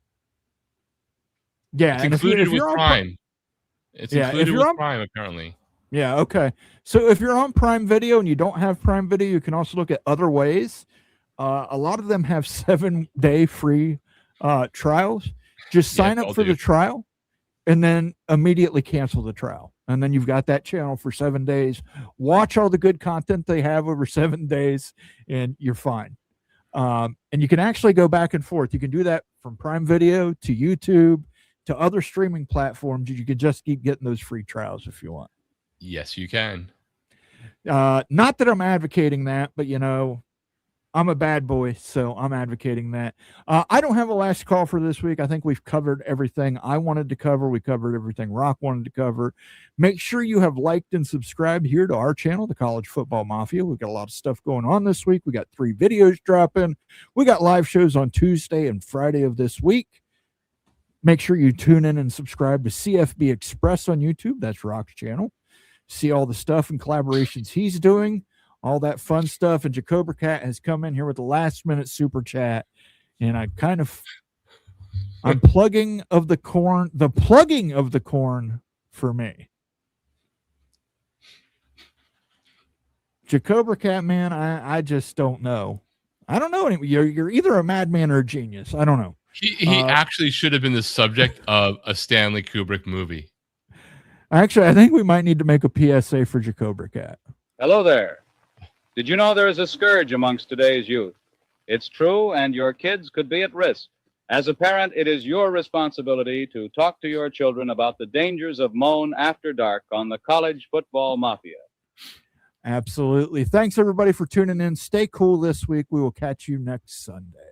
Yeah, it's and included if you're with on Prime. It's Yeah, if included you're with on- Prime, apparently. Yeah, okay. So if you're on Prime Video and you don't have Prime Video, you can also look at other ways. A lot of them have 7-day free trials. Just sign up for the trial and then immediately cancel the trial. And then you've got that channel for 7 days. Watch all the good content they have over 7 days, and you're fine. And you can actually go back and forth. You can do that from Prime Video to YouTube to other streaming platforms. You can just keep getting those free trials if you want. Yes, you can. Not that I'm advocating that, but I'm a bad boy, so I'm advocating that. I don't have a last call for this week. I think we've covered everything I wanted to cover. We covered everything Rock wanted to cover. Make sure you have liked and subscribed here to our channel, the College Football Mafia. We've got a lot of stuff going on this week. We got 3 videos dropping. We got live shows on Tuesday and Friday of this week. Make sure you tune in and subscribe to CFB Express on YouTube. That's Rock's channel. See all the stuff and collaborations he's doing, all that fun stuff. And Jacober Cat has come in here with the last minute super chat. And I'm plugging of the plugging of the corn for me. Jacober Cat, man, I just don't know. I don't know. You're either a madman or a genius. I don't know. He actually should have been the subject of a Stanley Kubrick movie. Actually, I think we might need to make a PSA for Jacober Cat. Hello there. Did you know there is a scourge amongst today's youth? It's true, and your kids could be at risk. As a parent, it is your responsibility to talk to your children about the dangers of Moan After Dark on the College Football Mafia. Absolutely. Thanks, everybody, for tuning in. Stay cool this week. We will catch you next Sunday.